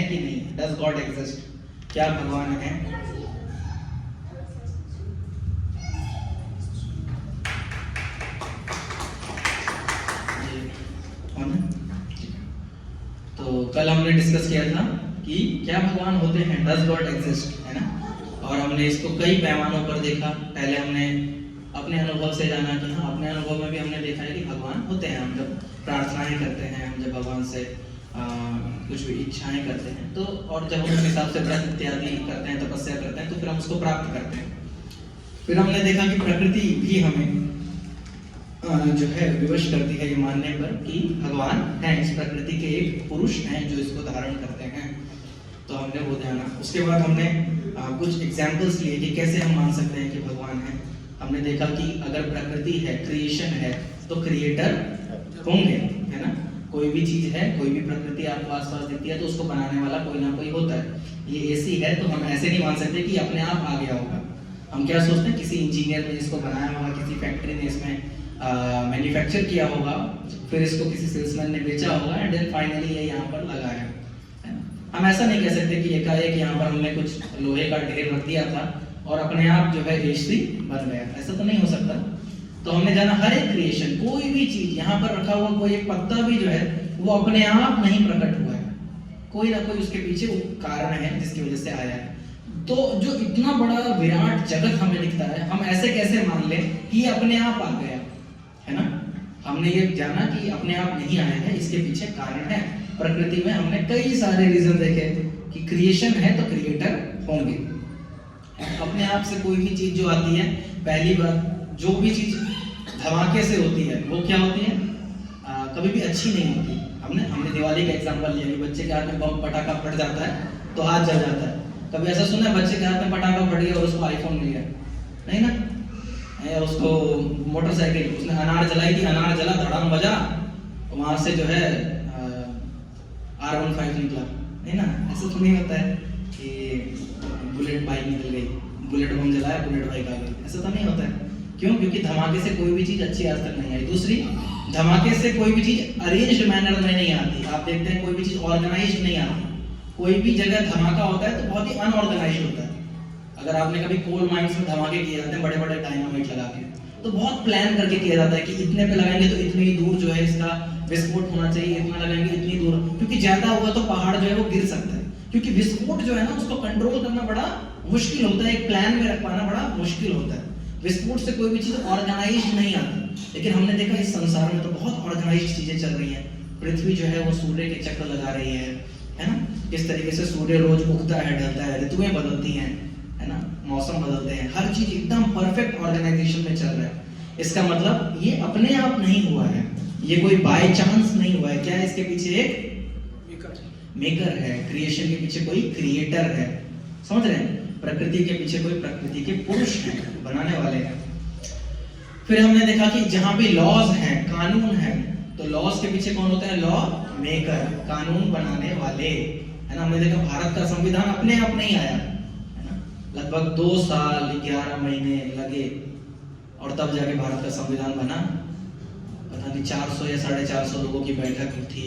है कि नहीं? Does God exist? क्या भगवान है? तो कल हमने डिस्कस किया था कि क्या भगवान होते हैं, डज गॉड एग्जिस्ट, है ना। और हमने इसको कई पैमानों पर देखा। पहले हमने अपने अनुभव से जाना कि हाँ, अपने अनुभव में भी हमने देखा है कि भगवान होते हैं। हम जब प्रार्थनाएं करते हैं, हम जब भगवान से कुछ भी इच्छाएं करते हैं, तो और जब हम उस हिसाब से व्रत इत्यादि करते हैं, तपस्या करते हैं, तो फिर हम उसको प्राप्त करते हैं। फिर हमने देखा कि प्रकृति भी हमें जो है विवश करती है ये मानने पर कि भगवान हैं, इस प्रकृति के एक पुरुष हैं जो इसको धारण करते हैं। तो हमने वो जाना। उसके बाद हमने कुछ एग्जाम्पल्स लिए कि कैसे हम मान सकते हैं कि भगवान है। हमने देखा कि अगर प्रकृति है, क्रिएशन है, तो क्रिएटर होंगे, है ना। कोई भी चीज है, कोई भी प्रकृति आपको आसपास दिखती है, तो उसको बनाने वाला कोई ना कोई होता है। ये एसी है, तो हम ऐसे नहीं मान सकते कि अपने आप आ गया होगा। हम क्या सोचते हैं, किसी इंजीनियर ने इसको बनाया होगा, किसी फैक्ट्री ने इसमें मैन्युफैक्चर किया होगा, फिर इसको किसी सेल्समैन ने बेचा होगा, एंड देन फाइनली ये यहाँ पर लगाया है ना। हम ऐसा नहीं कह सकते कि एकाएक यहाँ पर हमने कुछ लोहे का ढेर रख दिया था और अपने आप जो है एसी बन गया। ऐसा तो नहीं हो सकता। तो हमने जाना हर एक क्रिएशन, कोई भी चीज यहाँ पर रखा हुआ, कोई एक पत्ता भी जो है वो अपने आप नहीं प्रकट हुआ है, कोई ना कोई उसके पीछे वो कारण है जिसकी वजह से आया है। तो जो इतना बड़ा विराट जगत हमें दिखता है, हम ऐसे कैसे मान लें कि ये अपने आप आ गया, है ना। हमने ये जाना कि अपने आप नहीं आया है, इसके पीछे कारण है। प्रकृति में हमने कई सारे रीजन देखे कि क्रिएशन है तो क्रिएटर होंगे। अपने आप से कोई भी चीज जो आती है, पहली बात, जो भी चीज धमाके से होती है वो क्या होती है, कभी भी अच्छी नहीं होती। हमने दिवाली का एग्जांपल लिया कि बच्चे के हाथ में बम पटाखा फट जाता है तो हाथ जल जाता है। कभी ऐसा सुना है बच्चे के हाथ में पटाखा फट गया और उसको आईफोन मिल गया? नहीं ना। या उसको मोटरसाइकिल, उसने अनार जलाई थी, अनार जला, धड़ाम बजा, वहां से जो है R15 निकला, नहीं ना। ऐसा तो नहीं होता है कि बुलेट बाइक निकल गई, बुलेट बम जलाया, बुलेट बाइक आ गई। ऐसा तो नहीं होता है। क्यों? क्योंकि धमाके से कोई भी चीज अच्छी आज तक नहीं आई। दूसरी, धमाके से कोई भी चीज अरेंज्ड मैनर में नहीं आती। आप देखते हैं कोई भी चीज ऑर्गेनाइज्ड नहीं आती। कोई भी जगह धमाका होता है तो बहुत ही अनऑर्गेनाइज्ड होता है। अगर आपने कभी कोल माइंस में धमाके किए जाते हैं बड़े बड़े डायनामाइट लगा के, तो बहुत प्लान करके किया जाता है कि इतने पे लगाएंगे तो इतनी ही दूर जो है इसका विस्फोट होना चाहिए, इतना लगाएंगे इतनी दूर, क्योंकि ज्यादा हुआ तो पहाड़ जो है वो गिर सकता है। क्योंकि विस्फोट जो है ना उसको कंट्रोल करना बड़ा मुश्किल होता है, एक प्लान में रख पाना बड़ा मुश्किल होता है। विस्फोट से कोई भी चीज ऑर्गेनाइज्ड नहीं आती। लेकिन हमने देखा इस संसार में तो बहुत ऑर्गेनाइज्ड चीजें चल रही हैं। पृथ्वी जो है वो सूर्य के चक्कर लगा रही है ना। इस तरीके से सूर्य रोज उगता है, ढलता है, ऋतुएं बदलती हैं, है ना, मौसम बदलते हैं, हर चीज एकदम परफेक्ट ऑर्गेनाइजेशन में चल रहा है। इसका मतलब ये अपने आप नहीं हुआ है, ये कोई बाय चांस नहीं हुआ है। क्या है इसके पीछे? एक मेकर है। क्रिएशन के पीछे कोई क्रिएटर है। समझ रहे हैं? प्रकृति के पीछे कोई प्रकृति के पुरुष हैं, बनाने वाले हैं। फिर हमने देखा कि जहां भी लॉज हैं, कानून है, तो लॉज के पीछे कौन होता है? लॉ मेकर, कानून बनाने वाले, है ना। हमने देखा भारत का संविधान अपने आप नहीं आया, है ना। लगभग 2 साल 11 महीने लगे और तब जाके भारत का संविधान बना। पता नहीं 400 या 450 लोगों की बैठक थी,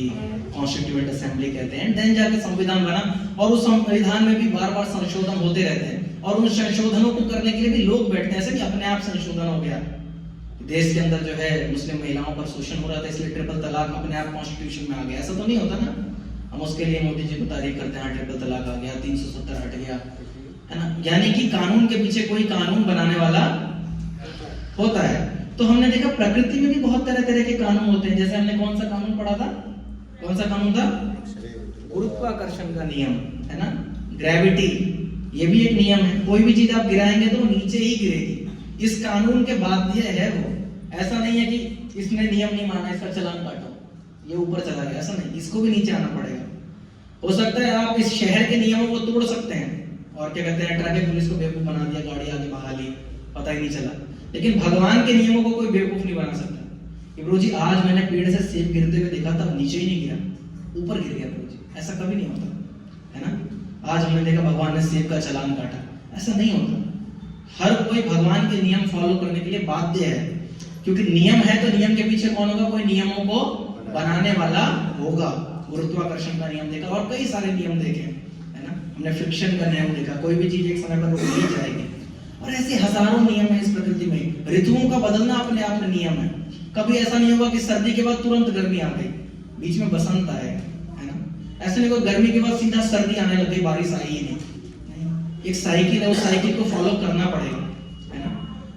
कॉन्स्टिट्यूएंट असेंबली कहते हैं, देन जाके संविधान बना। और उस संविधान में भी बार-बार संशोधन होते रहते हैं और उन संशोधनों को करने के लिए भी लोग बैठते हैं। ऐसे कि अपने आप संशोधन हो गया, देश के अंदर जो है मुस्लिम महिलाओं पर शोषण हो रहा था, इसलिए ट्रिपल तलाक अपने आप कॉन्स्टिट्यूशन में आ गया। ऐसा तो नहीं होता ना। हम उसके लिए मोदी जी को तारीफ करते हैं, ट्रिपल तलाक आ गया, 370 हट गया, है ना। यानी कि कानून के पीछे कोई कानून बनाने वाला होता है। तो हमने देखा प्रकृति में भी बहुत तरह तरह के कानून होते हैं। जैसे हमने कौन सा कानून पढ़ा था? कौन सा कानून था? गुरुत्वाकर्षण का नियम, है ना, ग्रेविटी। ये भी एक नियम है। कोई भी चीज आप गिराएंगे तो नीचे ही गिरेगी। इस कानून के बाध्य है वो। ऐसा नहीं है कि इसने नियम नहीं माना, इसका चालान काटो, ये ऊपर चला गया, ऐसा नहीं। इसको भी नीचे आना पड़ेगा। हो सकता है आप इस शहर के नियमों को तोड़ सकते हैं और क्या कहते हैं, ट्रैफिक पुलिस को बेवकूफ बना दिया, गाड़ी आगे भगा ली, पता ही नहीं चला। लेकिन भगवान के नियमों को कोई बेवकूफ नहीं बना सकता। प्रभु जी आज मैंने पेड़ से सेब गिरते हुए देखा था, नीचे ही नहीं गिरा, ऊपर गिर गया प्रभु जी, ऐसा कभी नहीं होता, है ना। आज हमने देखा भगवान ने सेब का चालान काटा, ऐसा नहीं होता। हर कोई भगवान के नियम फॉलो करने के लिए बाध्य है, क्योंकि नियम है तो नियम के पीछे कौन होगा? कोई नियमों को बनाने वाला होगा। गुरुत्वाकर्षण का नियम देखा और कई सारे नियम देखे, है ना। हमने फ्रिक्शन का नियम देखा, कोई भी चीज एक समय पर रुक नहीं जाएगी। और ऐसे हजारों नियम है इस प्रकृति में। ऋतुओं का बदलना अपने आप में नियम है। कभी ऐसा नहीं होगा कि सर्दी के बाद तुरंत गर्मी आ गई, बीच में बसंत आए, है ना। ऐसा नहीं होगा गर्मी के बाद सीधा सर्दी आने लग गई, बारिश आई ही नहीं। एक साइकिल है, उस साइकिल को फॉलो करना पड़ेगा, है ना।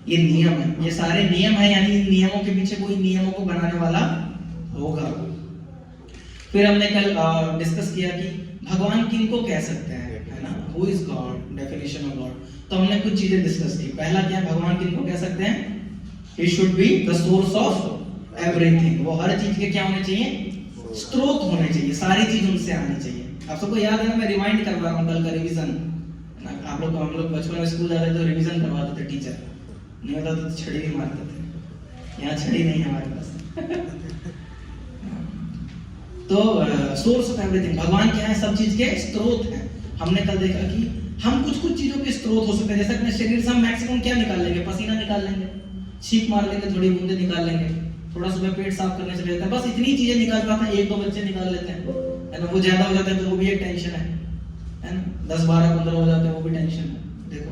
ये नियम है, ये सारे नियम है, यानी इन नियमों के पीछे कोई नियमों को बनाने वाला होगा। फिर हमने कल डिस्कस किया कि भगवान किनको कह सकते हैं, है ना। Who is God, definition of God. तो हमने कुछ चीजें डिस्कस की। पहला क्या, भगवान किनको कह सकते हैं, he should be the source of everything. वो हर चीज के क्या होने चाहिए, स्रोत होने चाहिए, सारी चीज उनसे आनी चाहिए। आप सबको याद है ना, मैं रिमाइंड करवा रहा हूँ कल का रिवीजन। आप लोग, हम लोग बचपन में स्कूल जाते थे तो रिवीजन करवाते थे टीचर, नहीं होता तो छड़ी भी मारते थे। यहाँ छड़ी नहीं है हमारे पास। तो सोर्स ऑफ एवरीथिंग, भगवान क्या है, सब चीज के स्रोत हैं। हमने कल देखा कि हम कुछ चीजों के स्रोत हो सकते हैं। जैसे अपने शरीर से हम मैक्सिमम क्या निकाल लेंगे, पसीना निकाल लेंगे, छींक मार लेंगे, थोड़ी बूंदे निकाल लेंगे, थोड़ा सुबह पेट साफ करने से रहता है, बस इतनी चीजें निकाल पाते हैं। एक दो बच्चे निकाल लेते हैं, है ना। वो ज्यादा हो जाता है तो वो भी एक टेंशन है ना। 10 12 15 हो जाते हैं, वो भी टेंशन है, देखो,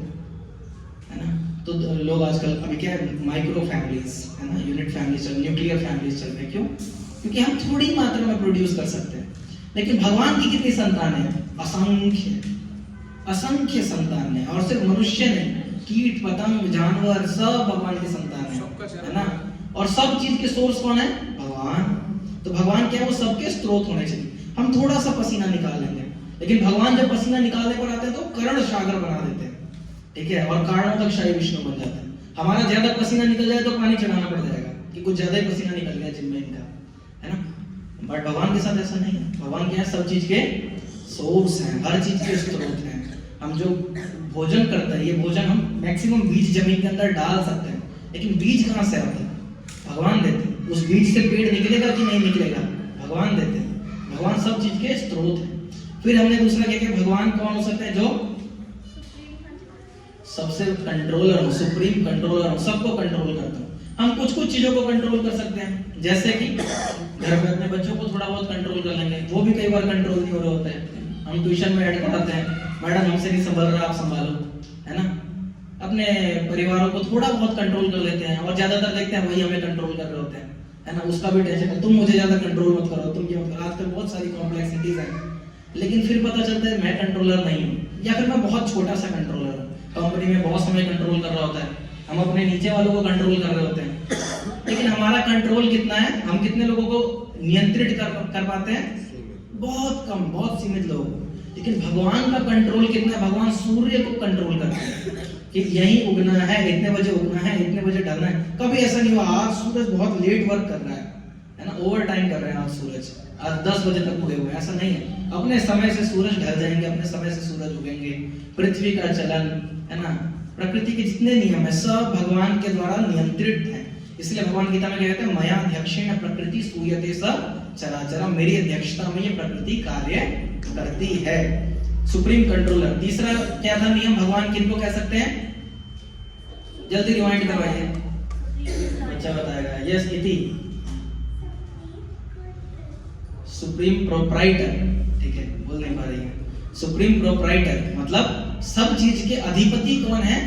है ना। तो लोग आजकल अभी क्या है, माइक्रो फैमिलीज, है ना, यूनिट फैमिलीज, न्यूक्लियर फैमिलीज चल रहे हैं। क्यों? क्योंकि हम थोड़ी मात्रा में प्रोड्यूस कर सकते हैं। लेकिन भगवान की कितनी संतान है, असंख्य असंख्य संतान है। और सिर्फ मनुष्य नहीं, कीट पतंग जानवर सब भगवान की संतान है ना। और सब चीज के सोर्स कौन है, भगवान। तो भगवान क्या है, वो सबके स्रोत होने चाहिए। हम थोड़ा सा पसीना निकाल लेंगे, लेकिन भगवान जब पसीना निकालने पर आते हैं तो कर्ण सागर बना देते हैं, ठीक है। और कारणों तक शाही विष्णु बन जाते हैं। हमारा ज्यादा पसीना निकल जाए तो पानी चढ़ाना पड़ जाएगा कि कुछ ज्यादा ही पसीना निकल गया जिम में इनका, है ना। बट भगवान के साथ ऐसा नहीं है। भगवान क्या है, सब चीज के सोर्स हैं, हर चीज के स्रोत हैं। हम जो भोजन करते हैं, ये भोजन हम मैक्सिमम बीज जमीन के अंदर डाल सकते हैं, लेकिन बीज कहाँ से आते हैं, भगवान देते हैं। उस बीज से पेड़ निकलेगा कि नहीं निकलेगा, भगवान देते हैं। भगवान सब चीज के स्रोत हैं। फिर हमने दूसरा क्या किया, भगवान कौन हो सकते हैं, जो सबसे कंट्रोलर हो, सुप्रीम कंट्रोलर हो, सबको कंट्रोल करते हो। हम कुछ चीजों को कंट्रोल कर सकते हैं, जैसे कि घर पे अपने बच्चों को थोड़ा बहुत कंट्रोल कर लेंगे, वो भी कई बार कंट्रोल नहीं हो रहे होते हैं। हम ट्यूशन में ऐड कराते हैं, मैडम हमसे नहीं संभल रहा, आप संभालो, है ना। अपने परिवारों को थोड़ा बहुत कंट्रोल कर लेते हैं, और ज्यादातर देखते हैं वही हमें कंट्रोल कर रहे होते हैं, है ना। उसका भी टेंशन है, तुम मुझे ज्यादा कंट्रोल मत करो, तुम ये मत करो। आजकल बहुत सारी कॉम्प्लेक्सिटीज हैं, लेकिन फिर पता चलता है मैं कंट्रोलर नहीं हूँ, या फिर मैं बहुत छोटा सा कंट्रोलर हूँ। कंपनी में बॉस हमें कंट्रोल कर रहा होता है, हम अपने नीचे वालों को कंट्रोल कर रहे होते हैं, लेकिन हमारा कंट्रोल कितना है, हम कितने लोगों को नियंत्रित कर पाते हैं, बहुत कम, बहुत सीमित लोग। लेकिन भगवान का कंट्रोल कितना है, भगवान सूर्य को कंट्रोल करते हैं कि यहीं उगना है, इतने बजे उगना है, इतने बजे ढलना है। कभी ऐसा नहीं हुआ आज सूरज बहुत लेट वर्क कर रहा है ना, ओवर टाइम कर रहे हैं आज सूरज, आज 10 बजे तक उगे हुए हैं, ऐसा नहीं है। अपने समय से सूरज ढल जाएंगे, अपने समय से सूरज उगेंगे। पृथ्वी का चलन, है ना, प्रकृति के जितने नियम है सब भगवान के द्वारा नियंत्रित हैं। इसलिए भगवान गीता में क्या कहते हैं, मया अध्यक्षेण प्रकृति सूयते सब चराचरम, मेरी अध्यक्षता में ये प्रकृति कार्य करती है। Supreme controller. तीसरा क्या था नियम, भगवान किनको कह सकते हैं, जल्दी रिमाइंड करवाइए, बच्चा बताएगा। यस इति, सुप्रीम प्रोप्राइटर, ठीक है, बोल नहीं पा रही है। सुप्रीम प्रोप्राइटर मतलब सब चीज के अधिपति कौन है,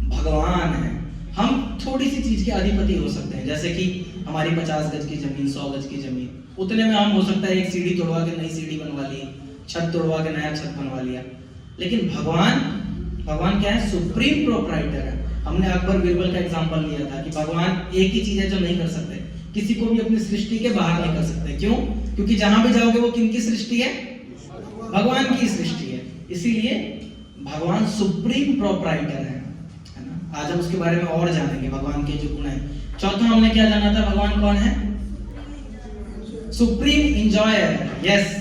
भगवान है। हम थोड़ी सी चीज के अधिपति हो सकते हैं, जैसे कि हमारी 50 गज की जमीन, 100 गज की जमीन, उतने में हम हो सकता है एक सीढ़ी तोड़वा के नई सीढ़ी बनवा ली, छत तोड़वा के नया छत बनवा लिया। लेकिन भगवान क्या है, सुप्रीम प्रोप्राइटर है। हमने अकबर बीरबल का एग्जांपल लिया था कि भगवान एक ही चीज है जो नहीं कर सकते, किसी को भी अपनी सृष्टि के बाहर नहीं कर सकते। क्यों? क्योंकि जहां भी जाओगे वो किनकी सृष्टि है, भगवान की सृष्टि है। इसीलिए भगवान सुप्रीम प्रोप्राइटर है ना। आज हम उसके बारे में और जानेंगे, भगवान के जो गुण है। चौथा हमने क्या जाना था, भगवान कौन है, सुप्रीम इंजॉयर। यस,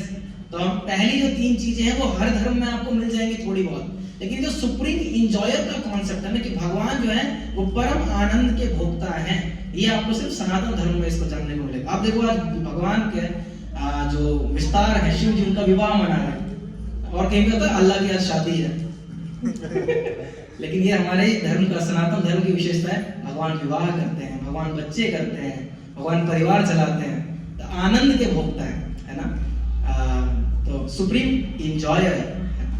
तो हम पहली जो 3 चीजें हैं वो हर धर्म में आपको मिल जाएंगी थोड़ी बहुत, लेकिन जो सुप्रीम इंजॉयर का कॉन्सेप्ट है ना, कि भगवान जो है वो परम आनंद के भोक्ता है, ये आपको सिर्फ सनातन धर्म में इसको जानने को मिलेगा। आप देखो आज भगवान के जो विस्तार है, शिव जी उनका विवाह मना रहे हैं, और कहीं पे होता है अल्लाह की आज शादी है। लेकिन ये हमारे धर्म का, सनातन धर्म की विशेषता है, भगवान विवाह करते हैं, भगवान बच्चे करते हैं, भगवान परिवार चलाते हैं, तो आनंद के भोक्ता है ना। तो सुप्रीम इंजॉयर है,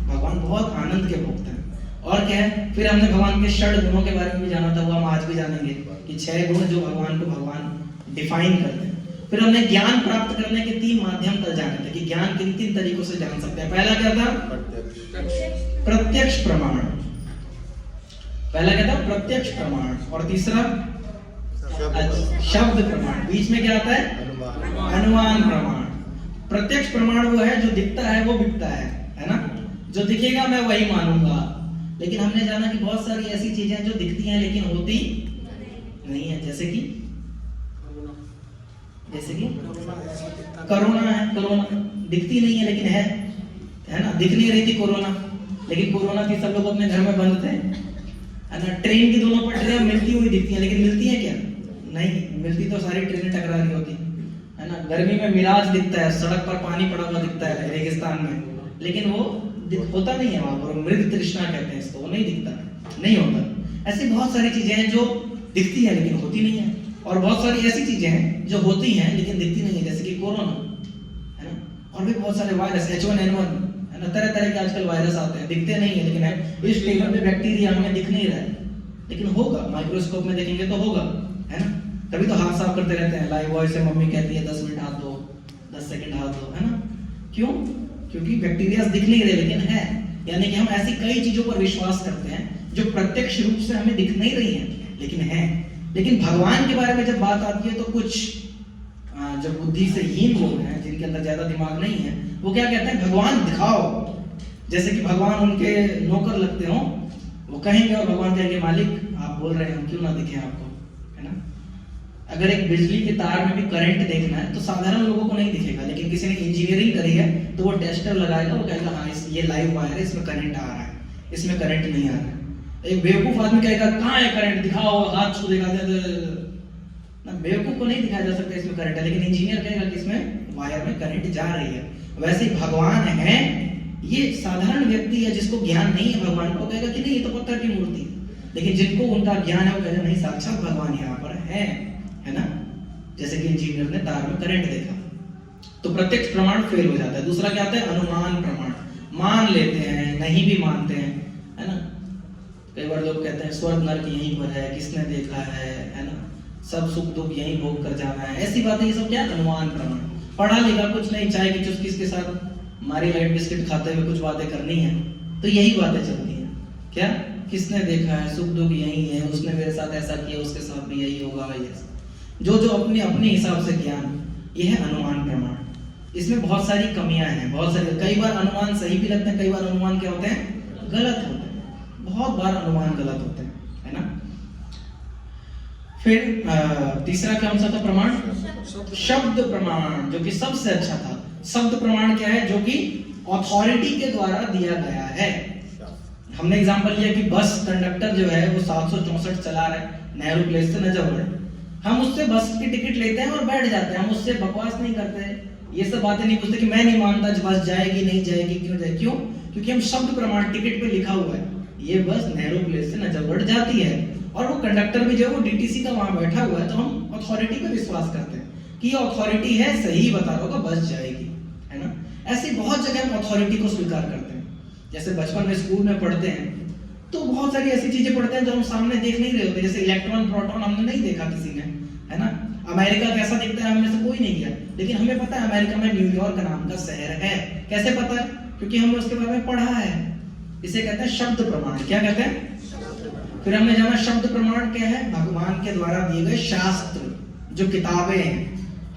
भगवान बहुत आनंद के भोक्ता है। और क्या है, फिर हमने भगवान के षड गुणों के बारे में भी जाना था, वो हम आज भी जानेंगे कि 6 गुण जो भगवान को भगवान डिफाइन करते हैं। फिर हमने ज्ञान प्राप्त करने के 3 माध्यम कल जाने थे कि ज्ञान किन 3 तरीकों से जान सकते हैं। पहला क्या था? प्रत्यक्ष प्रमाण। पहला क्या था? प्रत्यक्ष प्रमाण। और तीसरा शब्द प्रमाण। बीच में क्या आता है? अनुमान प्रमाण। प्रत्यक्ष प्रमाण वो है जो दिखता है वो बिकता है ना, जो दिखेगा मैं वही मानूंगा। लेकिन हमने जाना कि बहुत सारी ऐसी चीजें जो दिखती हैं लेकिन होती नहीं है, जैसे कि कोरोना है। कोरोना दिखती नहीं है लेकिन है ना, दिख नहीं रही थी कोरोना, लेकिन कोरोना थी, सब लोग अपने घर में बंद थे, है ना। ट्रेन की दोनों पटरियां मिलती हुई दिखती हैं, लेकिन मिलती है क्या? नहीं मिलती, तो सारी ट्रेनें टकरा रही होती है ना। गर्मी में मिराज दिखता है, सड़क पर पानी पड़ा हुआ दिखता है रेगिस्तान में, लेकिन वो होता नहीं है वहां पर, मृग तृष्णा कहते हैं इसको, वो नहीं दिखता, नहीं होता। ऐसी बहुत सारी चीजें हैं जो दिखती है लेकिन होती नहीं है, और बहुत सारी ऐसी चीजें हैं जो होती हैं लेकिन दिखती नहीं है, जैसे कि कोरोना, है ना। और भी बहुत सारे वायरस, H1N1, है ना, तरह तरह के आजकल वायरस आते हैं, दिखते नहीं है लेकिन है। इस टेबल पे बैक्टीरिया हमें दिख नहीं रहा है, लेकिन होगा, माइक्रोस्कोप में देखेंगे तो होगा, है ना। तभी तो हाथ साफ करते रहते हैं, लाइव वॉइस से मम्मी कहती है 10 मिनट हाथ धो, 10 सेकंड हाथ धो, है ना। क्यों? क्योंकि बैक्टीरिया दिख नहीं रहे लेकिन है। यानी कि हम ऐसी कई चीजों पर विश्वास करते हैं जो प्रत्यक्ष रूप से हमें दिख नहीं रही हैं लेकिन है। लेकिन भगवान के बारे में जब बात आती है तो कुछ जो बुद्धि से हीन लोग हैं, जिनके अंदर ज्यादा दिमाग नहीं है, वो क्या कहते हैं? भगवान दिखाओ। जैसे कि भगवान उनके नौकर लगते हो, वो कहेंगे और भगवान कहेंगे मालिक आप बोल रहे हैं, क्यों ना दिखे आपको, है ना। अगर एक बिजली के तार में भी करंट देखना है तो साधारण लोगों को नहीं दिखेगा, लेकिन किसी ने इंजीनियरिंग करी है तो वो टेस्टर लगाएगा, वो कहेगा हाँ ये लाइव वायर है, इसमें करंट आ रहा है, इसमें करंट नहीं आ रहा है। एक बेवकूफ आदमी कहेगा कहाँ है करंट, दिखाओ, हाथ छू देगा, ना, बेवकूफ को नहीं दिखाया जा सकता इसमें करंट है, लेकिन इंजीनियर कहेगा कि इसमें वायर में करंट जा रही है। वैसे ही भगवान है, ये साधारण व्यक्ति है जिसको ज्ञान नहीं है भगवान को, कहेगा कि नहीं ये तो पत्थर की मूर्ति है, लेकिन जिनको उनका ज्ञान है वो कहेगा नहीं साक्षात भगवान यहाँ पर है ना। जैसे कि इंजीनियर ने तार में करंट देखा, तो प्रत्यक्ष प्रमाण फेल हो जाता है। दूसरा क्या आता है? अनुमान प्रमाण। मान लेते हैं, नहीं भी मानते हैं, है ना। कई बार लोग कहते हैं स्वर्ग नरक यहीं पर है, किसने देखा है ना, सब सुख दुख यहीं भोग कर जाना है, ऐसी बातें। ये सब क्या? अनुमान प्रमाण। पढ़ा लिखा कुछ नहीं, चाय की चुस्की के साथ मारी लाइट बिस्किट खाते हुए कुछ बातें करनी है, तो यही बातें चलती हैं। क्या? किसने देखा है, सुख दुख यही है, उसने मेरे साथ ऐसा किया, उसके साथ भी यही होगा, जो अपने अपने हिसाब से ज्ञान, ये है अनुमान प्रमाण। इसमें बहुत सारी कमियां हैं, बहुत सारी, कई बार अनुमान सही भी लगते हैं, कई बार अनुमान क्या होते हैं? गलत होते हैं, बहुत बार अनुमान गलत होते हैं, है ना। फिर तीसरा कौन सा था प्रमाण? शब्द प्रमाण, जो कि सबसे अच्छा था। शब्द प्रमाण क्या है? जो कि अथॉरिटी के द्वारा दिया गया है। हमने एग्जांपल लिया कि बस कंडक्टर जो है वो 764 चला रहा है नेहरू प्लेस से नजफगढ़, हम उससे बस की टिकट लेते हैं और बैठ जाते हैं, हम उससे बकवास नहीं करते हैं, ये सब बातें नहीं पूछते कि मैं नहीं मानता बस जाएगी नहीं जाएगी, क्यों जाएगी, क्यों? क्योंकि हम शब्द प्रमाण, टिकट पे लिखा हुआ है ये बस नेहरू प्लेस से नजफगढ़ जाती है, और वो कंडक्टर भी जो है वो डीटीसी का वहां बैठा हुआ है, तो हम अथॉरिटी पे विश्वास करते हैं कि ये अथॉरिटी है, सही बता रहा होगा, बस जाएगी, है ना। ऐसी बहुत जगह हम अथॉरिटी को स्वीकार करते हैं। जैसे बचपन में स्कूल में पढ़ते हैं तो बहुत सारी ऐसी चीजें पढ़ते हैं जो हम सामने देख नहीं रहे होते, जैसे इलेक्ट्रॉन प्रोटॉन हमने नहीं देखा किसी ने, है ना। अमेरिका कैसा दिखता है हमें से कोई नहीं गया, लेकिन हमें पता है अमेरिका में न्यूयॉर्क नाम का शहर है। कैसे पता है? क्योंकि हमने उसके बारे में पढ़ा है। इसे कहते हैं शब्द प्रमाण। क्या कहते हैं? फिर हमने जाना शब्द प्रमाण क्या है? भगवान के द्वारा दिए गए शास्त्र, जो किताबें हैं।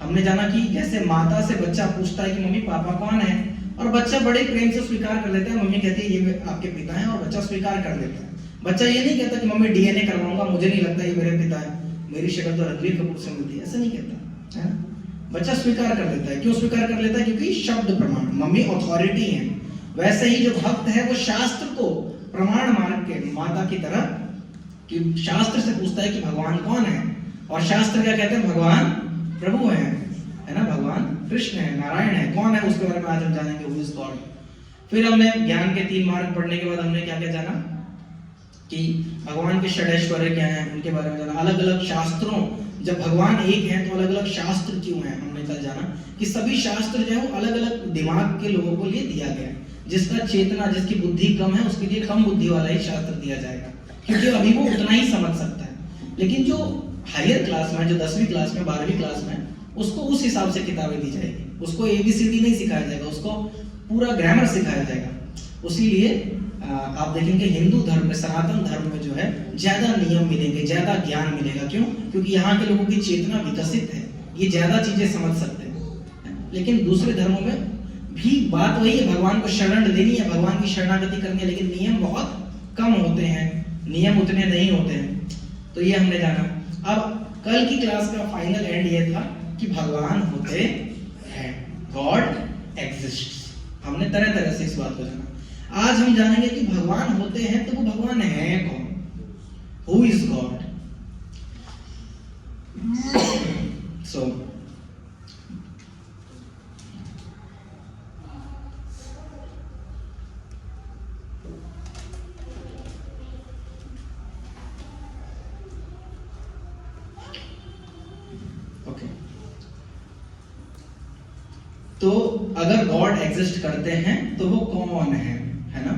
हमने जाना कि जैसे माता से बच्चा पूछता है कि मम्मी पापा कौन है, और बच्चा बड़े प्रेम से स्वीकार कर लेता है, मम्मी कहती है ये आपके पिता हैं, और बच्चा स्वीकार कर लेता है। बच्चा ये नहीं कहता कि मम्मी डीएनए करवाऊंगा, मुझे नहीं लगता ये मेरे पिता है, मेरी शक्ल तो रणबीर कपूर से मिलती है, ऐसा नहीं कहता, है ना। बच्चा स्वीकार कर लेता है। क्यों स्वीकार कर लेता है? क्योंकि शब्द प्रमाण, मम्मी अथॉरिटी है। वैसे ही जो भक्त है वो शास्त्र को प्रमाण मान के माता की तरह कि शास्त्र से पूछता है कि भगवान कौन है, और शास्त्र क्या कहते हैं? भगवान प्रभु है ना, भगवान कृष्ण है, नारायण है। कौन है उसके बारे में आज हम जानेंगे, हु इज गॉड। फिर हमने ज्ञान के 3 मार्ग पढ़ने के बाद हमने क्या क्या जाना कि भगवान के षडैश्वर्य क्या हैं, उनके बारे में जाना। अलग अलग शास्त्रों जब भगवान एक हैं तो अलग अलग शास्त्र क्यों हैं? हमने कल जाना कि सभी शास्त्र जो है वो अलग अलग दिमाग के लोगों को लिए दिया गया है। जिसका चेतना, जिसकी बुद्धि कम है उसके लिए कम बुद्धि वाला ही शास्त्र दिया जाएगा, क्योंकि अभी वो उतना ही समझ सकता है। लेकिन जो हायर क्लास में, जो 10वीं क्लास में, 12वीं क्लास में, उसको उस हिसाब से किताबें दी जाएगी। उसको ABCD नहीं सिखाया जाएगा, उसको पूरा ग्रामर सिखाया जाएगा। उसीलिए आप देखेंगे हिंदू धर्म में, सनातन धर्म में जो है ज्यादा नियम मिलेंगे, ज्यादा ज्ञान मिलेगा। क्यों? क्योंकि यहाँ के लोगों की चेतना विकसित है, ये ज्यादा चीजें समझ सकते हैं। लेकिन दूसरे धर्मों में भी बात वही है, भगवान को शरण लेनी है, भगवान की शरणागति करनी है, लेकिन नियम बहुत कम होते हैं, नियम उतने नहीं होते हैं। तो ये हमने जाना। अब कल की क्लास का फाइनल एंड ये था कि भगवान होते हैं, गॉड एग्जिस्ट। हमने तरह तरह से इस बात को जाना। आज हम जानेंगे कि भगवान होते हैं तो वो भगवान है कौन? Who is God? So okay, तो अगर गॉड एग्जिस्ट करते हैं तो वो कौन है ना?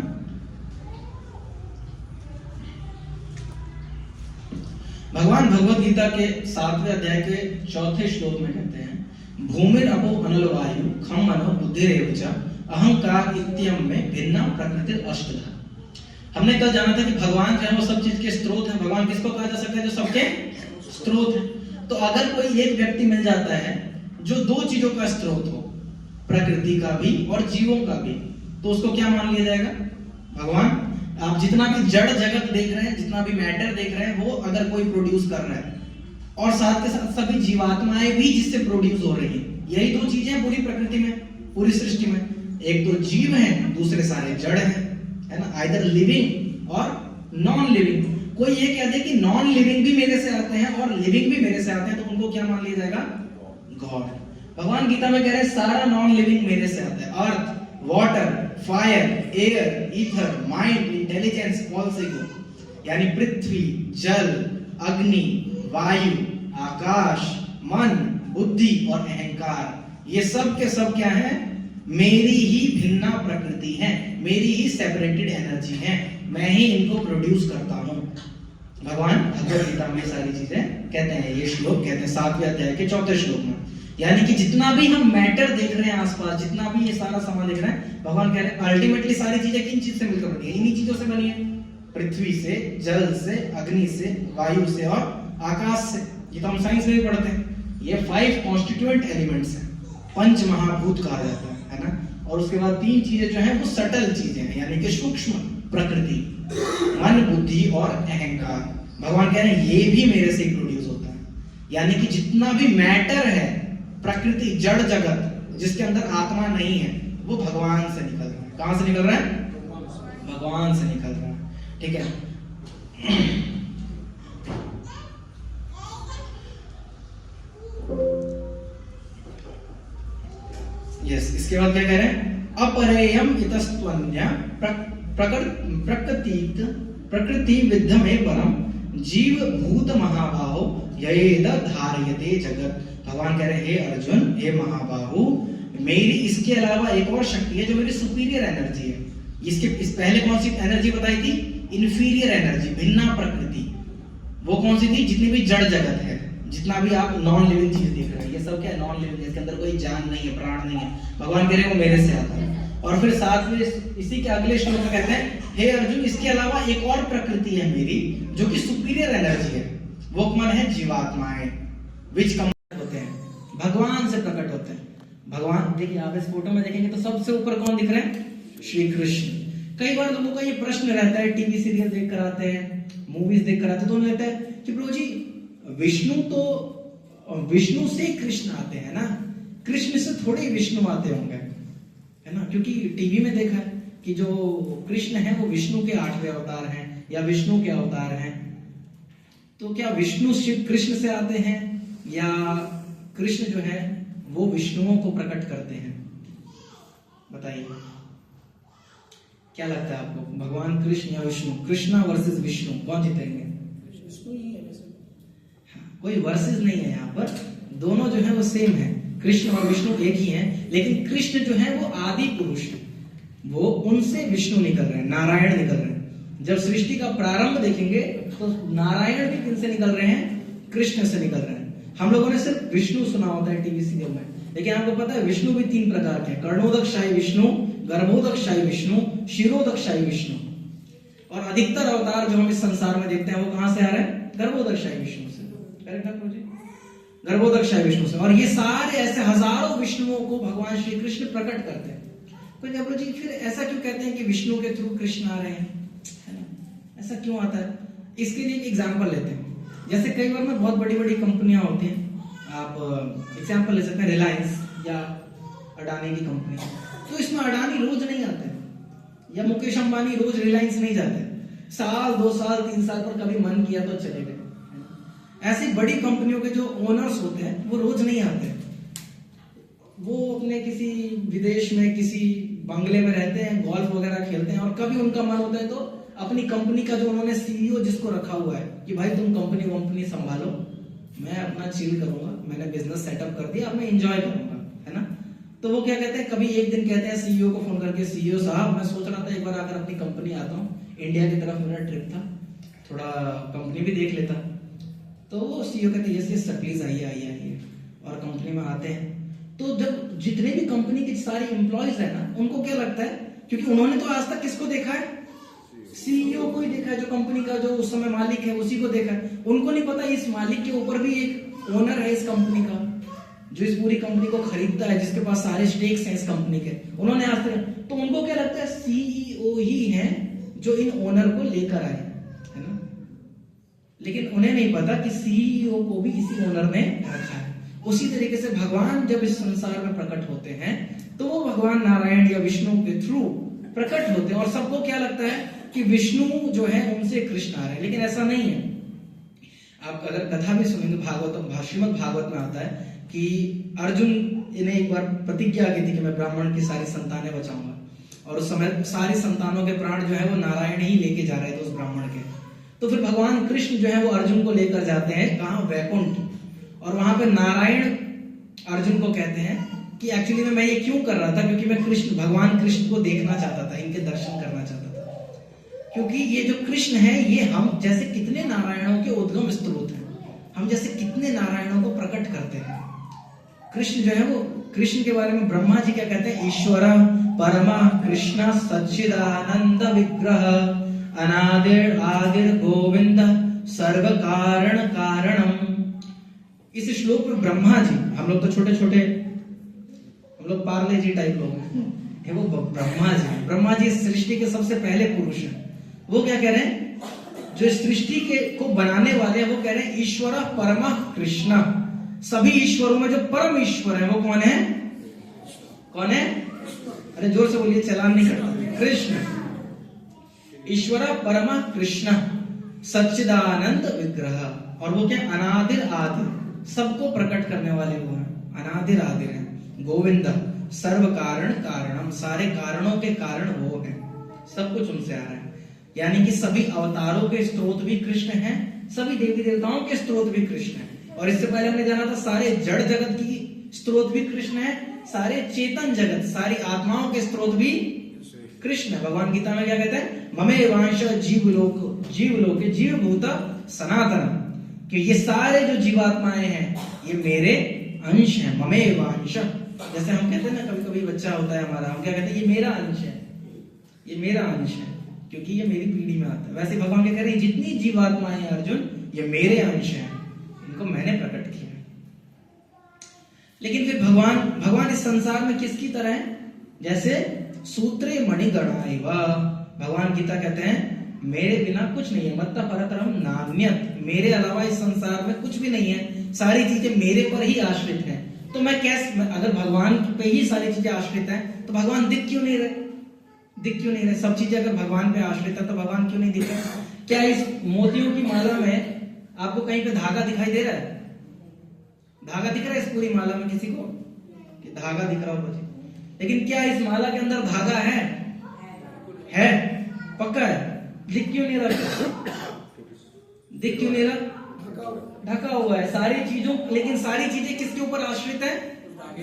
भगवान भगवत गीता के 7वें अध्याय के 4थे श्लोक में कहते हैं, भूमिर अपो अनल वायु खम मनो बुद्धिरेव च अहंकार इत्यम में भिन्ना प्रकृति अष्टधा। हमने कल जाना था कि भगवान जो है वो सब चीज के स्रोत हैं। भगवान किसको कहा जा सकता है? जो सबके स्रोत है। तो अगर कोई एक व्यक्ति मिल जाता है जो दो चीजों का स्रोत हो, प्रकृति का भी और जीवों का भी, तो उसको क्या मान लिया जाएगा? भगवान। आप जितना भी जड़ जगत देख रहे हैं, जितना भी मैटर देख रहे हैं, वो अगर कोई प्रोड्यूस कर रहा है और साथ के साथ सभी जीवात्माएं भी जिससे प्रोड्यूस हो रही हैं, यही दो चीजें हैं पूरी प्रकृति में, पूरी सृष्टि में। एक तो जीव है, दूसरे सारे जड़ हैं, है ना? आइदर लिविंग और नॉन लिविंग। कोई ये कह दे कि नॉन लिविंग भी मेरे से आते हैं और लिविंग भी मेरे से आते हैं, तो उनको क्या मान लिया जाएगा? गॉड। भगवान गीता में कह रहे हैं सारा नॉन लिविंग मेरे से आता है। Earth, water, fire, air, ether, mind, intelligence, ऑल से गो, यानी पृथ्वी, जल, अग्नि, वायु, आकाश, मन, बुद्धि और अहंकार, ये सब के सब क्या है? मेरी ही भिन्ना प्रकृति है, मेरी ही सेपरेटेड एनर्जी है, मैं ही इनको प्रोड्यूस करता हूं। भगवान भगवत गीता में सारी चीजें कहते हैं, ये श्लोक कहते हैं 7वें अध्याय के 4थे श्लोक में। यानी कि जितना भी हम मैटर देख रहे हैं आसपास, जितना भी ये सारा सामान देख रहे हैं, भगवान कह रहे हैं अल्टीमेटली सारी चीजें किन चीज से मिलकर बनी है? इन्हीं चीजों से बनी है, पृथ्वी से, जल से, अग्नि से, वायु से और आकाश से। ये तो हम साइंस में भी पढ़ते हैं। ये 5 कॉन्स्टिट्यूएंट एलिमेंट्स हैं, पंच महाभूत कहा जाता है ना? और उसके बाद 3 चीजें जो है वो सटल चीजें हैं, यानी कि सूक्ष्म प्रकृति, मन, बुद्धि और अहंकार। भगवान कह रहे हैं ये भी मेरे से ही प्रोड्यूस होता है। यानी कि जितना भी मैटर है, प्रकृति, जड़ जगत, जिसके अंदर आत्मा नहीं है, वो भगवान से निकल रहा है। कहां से निकल रहा है? भगवान से निकल रहा है। ठीक है? यस, इसके बाद क्या कह रहे हैं? अपरेयम इतस्त्वन्य प्रकृति विद्धमे परम जीव भूत महाबाहो ययेद धारयते जगत। भगवान कह रहे हैं, हे अर्जुन, हे महाबाहु, मेरी इसके अलावा एक और शक्ति है जो मेरी सुपीरियर एनर्जी है। इस पहले कौन सी एनर्जी बताई थी? इन्फीरियर एनर्जी, भिन्ना प्रकृति। वो कौन सी थी? जितनी भी जड़ जगत है, जितना भी आप नॉन लिविंग चीज देख रहे हैं, ये सब क्या है? नॉन लिविंग, इसके अंदर कोई जान नहीं है, प्राण नहीं है। भगवान कह रहे हैं वो मेरे से आता है। और फिर साथ में इसी के अगले श्लोक में कहते हैं, हे अर्जुन, इसके अलावा एक और प्रकृति है मेरी जो कि सुपीरियर एनर्जी है। वो कौन है? जीवात्माएं, विच होते हैं, भगवान से प्रकट होते हैं। भगवान, देखिए आप इस फोटो में देखेंगे तो सबसे ऊपर कौन दिख रहे हैं? श्री कृष्ण। कई बार लोगों का ये प्रश्न रहता है, टीवी सीरियल देख कर आते हैं, मूवीज देख कर आते हैं, तो उन्हें लगता है कि प्रभु जी विष्णु से कृष्ण आते हैं ना, कृष्ण से थोड़े विष्णु आते होंगे, है ना? क्योंकि टीवी में देखा है कि जो कृष्ण है वो विष्णु के 8वें अवतार हैं या विष्णु के अवतार हैं। तो क्या विष्णु शिव कृष्ण से आते हैं या कृष्ण जो है वो विष्णुओं को प्रकट करते हैं? बताइए, क्या लगता है आपको? भगवान कृष्ण या विष्णु? कृष्णा वर्सेस विष्णु, कौन जीतेंगे? कोई वर्सेस नहीं है यहाँ पर, दोनों जो है वो सेम है, कृष्ण और विष्णु एक ही हैं, लेकिन कृष्ण जो है वो आदि पुरुष है, वो उनसे विष्णु निकल रहे हैं, नारायण निकल रहे हैं। जब सृष्टि का प्रारंभ देखेंगे तो नारायण भी किन से निकल रहे हैं? कृष्ण से निकल रहे हैं। हम लोगों ने सिर्फ विष्णु सुना होता है टीवी सीरियल में, लेकिन आपको पता है विष्णु भी 3 प्रकार के हैं, कर्णोदकशाही विष्णु, गर्भोदकशाही विष्णु, शिरोदकशाही विष्णु। और अधिकतर अवतार जो हम इस संसार में देखते हैं वो कहां से आ रहे हैं? गर्भोदकशाही विष्णु से। करेक्ट है जी? गर्भोदकशाही विष्णु से। और ये सारे ऐसे हजारों विष्णुओं को भगवान श्री कृष्ण प्रकट करते हैं। कोई जी फिर ऐसा क्यों कहते हैं कि विष्णु के थ्रू कृष्ण आ रहे हैं, है ना? ऐसा क्यों आता है? इसके लिए एक एग्जांपल लेते हैं। जैसे कई बार ना बहुत बड़ी बड़ी कंपनियां होती हैं, आप एग्जांपल ले सकते हैं रिलायंस या अडानी की कंपनी। तो इसमें अडानी रोज नहीं आते या मुकेश अंबानी रोज रिलायंस नहीं जाते, साल 2 साल 3 साल पर कभी मन किया तो चले गए। ऐसी बड़ी कंपनियों के जो ओनर्स होते हैं वो रोज नहीं आते, वो अपने किसी विदेश में किसी बंगले में रहते हैं, गोल्फ वगैरह खेलते हैं, और कभी उनका मन होता है तो अपनी कंपनी का जो उन्होंने सीईओ जिसको रखा हुआ है कि भाई तुम कंपनी संभालो, मैं अपना चिल करूंगा, मैंने बिजनेस सेटअप कर दिया, अब मैं एंजॉय करूंगा, है ना? तो वो क्या कहते हैं, कभी एक दिन कहते हैं सीईओ को फोन करके, सीईओ साहब मैं सोच रहा था एक बार आकर अपनी कंपनी आता हूँ, इंडिया की तरफ मेरा ट्रिप था, थोड़ा कंपनी भी देख लेता। तो वो सीईओ कहते हैं यस सर प्लीज आइए आइए आइए, और कंपनी में आते हैं। तो जब जितने भी कंपनी के सारे एम्प्लॉयज है ना, उनको क्या लगता है, क्योंकि उन्होंने तो आज तक किसको देखा है? सीईओ को ही देखा है, जो कंपनी का जो उस समय मालिक है उसी को देखा है। उनको नहीं पता इस मालिक के ऊपर भी एक ओनर है इस कंपनी का, जो इस पूरी कंपनी को खरीदता है, जिसके पास सारे स्टेक्स हैं इस कंपनी के, उन्होंने आज तक। तो उनको क्या लगता है सीईओ ही है जो इन ओनर को लेकर आए, है ना? लेकिन उन्हें नहीं पता कि सीईओ को भी इसी ओनर ने रखा है। उसी तरीके से भगवान जब इस संसार में प्रकट होते हैं तो वो भगवान नारायण या विष्णु के थ्रू प्रकट होते हैं, और सबको क्या लगता है कि विष्णु जो है उनसे कृष्ण आ रहे हैं, लेकिन ऐसा नहीं है। आप अगर कथा भी सुनेंगे भागवत, श्रीमद् भागवत में आता है कि अर्जुन ने एक बार प्रतिज्ञा की थी कि मैं ब्राह्मण की सारी संतानें बचाऊंगा, और उस समय सारी संतानों के प्राण जो है वो नारायण ही लेके जा रहे थे उस ब्राह्मण के। तो फिर भगवान कृष्ण जो है वो अर्जुन को लेकर जाते हैं कहाँ? वैकुंठ। और वहां पे नारायण अर्जुन को कहते हैं कि एक्चुअली में मैं ये क्यों कर रहा था, क्योंकि मैं भगवान कृष्ण को देखना चाहता था, इनके दर्शन करना चाहता था, क्योंकि ये जो कृष्ण है ये हम जैसे कितने नारायणों के उद्गम स्रोत हैं, हम जैसे कितने नारायणों को प्रकट करते हैं। कृष्ण जो है वो, कृष्ण के बारे में ब्रह्मा जी क्या कहते हैं? ईश्वर परमा कृष्ण सच्चिदानंद विग्रह अनादिर आदिर गोविंद सर्व कारण कारणम। इस श्लोक में ब्रह्मा जी, हम लोग तो छोटे छोटे, हम लोग पार्ले जी टाइप लोग हैं, वो ब्रह्मा जी सृष्टि के सबसे पहले पुरुष हैं। वो क्या कह रहे हैं? जो सृष्टि के को बनाने वाले हैं वो कह रहे हैं ईश्वर परमा कृष्ण, सभी ईश्वरों में जो परम ईश्वर है वो कौन है? कौन है? अरे जोर से बोलिए, चलान नहीं करता। कृष्ण, ईश्वर परमा कृष्ण सच्चिदानंद विग्रह। और वो क्या? अनादिर आदि, सबको प्रकट करने वाले वो हैं, अनादिर आदिर हैं। गोविंद सर्व कारण कारणम, सारे कारणों के कारण वो है, सब कुछ उनसे आ रहा है। यानी कि सभी अवतारों के स्रोत भी कृष्ण हैं, सभी देवी देवताओं के स्रोत भी कृष्ण हैं। और इससे पहले हमने जाना था सारे जड़ जगत की स्रोत भी कृष्ण है, सारे चेतन जगत, सारी आत्माओं के स्रोत भी कृष्ण है। भगवान गीता में क्या कहते हैं? ममे वांश जीवलोके जीवभूत सनातन, कि ये सारे जो जीवात्माएं हैं ये मेरे अंश हैं। ममे वांश, जैसे हम कहते हैं ना, कभी कभी बच्चा होता है हमारा, हम क्या कहते हैं? ये मेरा अंश है, ये मेरा अंश है, क्योंकि ये मेरी पीढ़ी में आता है। वैसे भगवान क्या कह रहे हैं? जितनी जीवात्माएं हैं अर्जुन, ये मेरे अंश हैं, इनको मैंने प्रकट किया। लेकिन फिर भगवान इस संसार में किसकी तरह है? जैसे सूत्रे मणिगणाइव। भगवान गीता कहते हैं मेरे बिना कुछ नहीं है, मत्ता परतरम नान्यत, मेरे अलावा इस संसार में कुछ भी नहीं है, सारी चीजें मेरे पर ही आश्रित हैं। तो मैं कैसे, अगर भगवान पे ही सारी चीजें आश्रित हैं तो भगवान दिख क्यों नहीं रहे? सब चीजें अगर भगवान पे आश्रित है तो भगवान क्यों नहीं दिख रहे? क्या इस मोतियों की माला में आपको कहीं पे धागा दिखाई दे रहा है? धागा दिख रहा है इस पूरी माला में किसी को? कि धागा दिख रहा हो? लेकिन क्या इस माला के अंदर धागा है? पक्का है? दिख क्यों नहीं रहा? ढका हुआ है सारी चीजों, लेकिन सारी चीजें किसके ऊपर आश्रित है?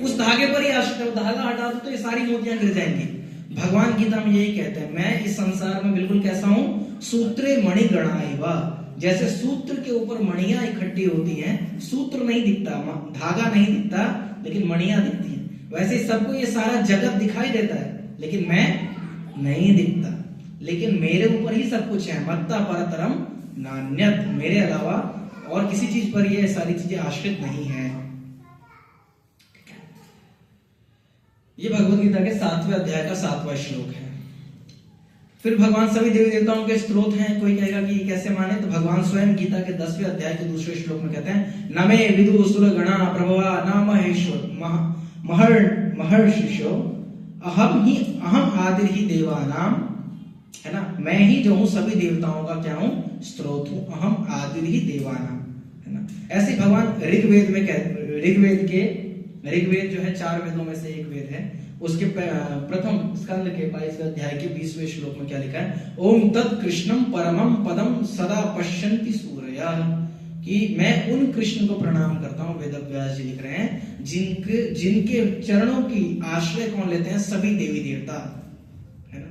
उस धागे पर ही आश्रित है। धागा हटा दो तो ये सारी मोतियां गिर जाएंगी। भगवान गीता में यही कहते हैं, मैं इस संसार में बिल्कुल कैसा हूं? सूत्रे मणि गणाइवा। जैसे सूत्र के ऊपर मणियां इकट्ठी होती हैं, सूत्र नहीं दिखता, धागा नहीं दिखता, लेकिन मणियां दिखती हैं, वैसे सबको ये सारा जगत दिखाई देता है, लेकिन मैं नहीं दिखता। लेकिन मेरे ऊपर ही सब कुछ है। मत्ता परतरम नान्यत, मेरे अलावा और किसी चीज पर ये सारी चीजें आश्रित नहीं है। ये भगवत गीता के 7वें अध्याय का 7वां श्लोक है। फिर भगवान सभी देवी देवताओं के स्त्रोत हैं। कोई कहेगा कि कैसे माने? तो भगवान स्वयं गीता के 10वें अध्याय के 2 श्लोक में कहते हैं, नमे विदु सुर गणा प्रभवा न महेश्वर महर्षिशो अहम आदिर ही देवानाम, है ना, मैं ही जो हूं सभी देवताओं का क्या हूं? स्त्रोत हूं। अहम आदिर ही देवानाम, है ना। ऐसे भगवान ऋग्वेद में ऋग्वेद जो है 4 वेदों में से एक वेद है, उसके प्रथम स्कंद के 22वें अध्याय के 20वें श्लोक में क्या लिखा है? ओम तत् कृष्णम परमम पदम सदा पश्यन्ति सूरया, कि मैं उन कृष्ण को प्रणाम करता हूं, वेद व्यास जी लिख रहे हैं, जिनके चरणों की आश्रय कौन लेते हैं? सभी देवी देवता, है ना।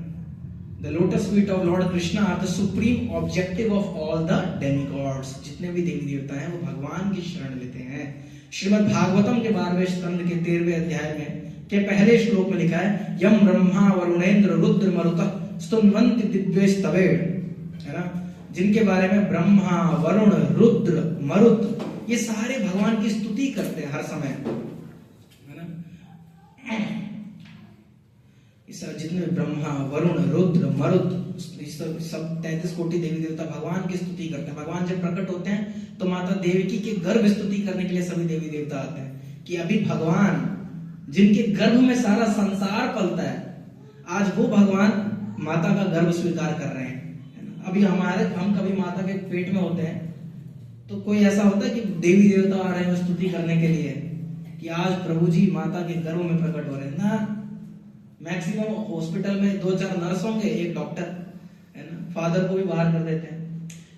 The lotus feet of lord Krishna are the supreme objective of all the demigods. जितने भी देवी देवता हैं वो भगवान की शरण लेते हैं। श्रीमद् भागवतम के 12वें स्कंद के 13वें अध्याय में के पहले श्लोक में लिखा है, यम ब्रह्मा वरुणेन्द्र रुद्र मरुतः स्तुन्वन्ति दिव्यस्तवेण, है ना, जिनके बारे में ब्रह्मा वरुण रुद्र मरुत ये सारे भगवान की स्तुति करते हैं हर समय, है ना। इस जितने ब्रह्मा वरुण रुद्र मरुत सब 33 कोटि देवी देवता भगवान की स्तुति करते हैं। भगवान जब प्रकट होते हैं तो माता देवकी के गर्भ स्तुति करने के लिए सभी देवी देवता आते हैं, कि अभी भगवान जिनके गर्भ में सारा संसार पलता है, आज वो भगवान माता का गर्भ स्वीकार कर रहे हैं। अभी हम कभी माता के पेट में होते हैं तो कोई ऐसा होता है कि देवी देवता आ रहे हैं स्तुति करने के लिए कि आज प्रभु जी माता के गर्भ में प्रकट हो रहे हैं ना। मैक्सिमम हॉस्पिटल में 2-4 नर्स होंगे, एक डॉक्टर, है ना, फादर को भी बाहर कर देते हैं।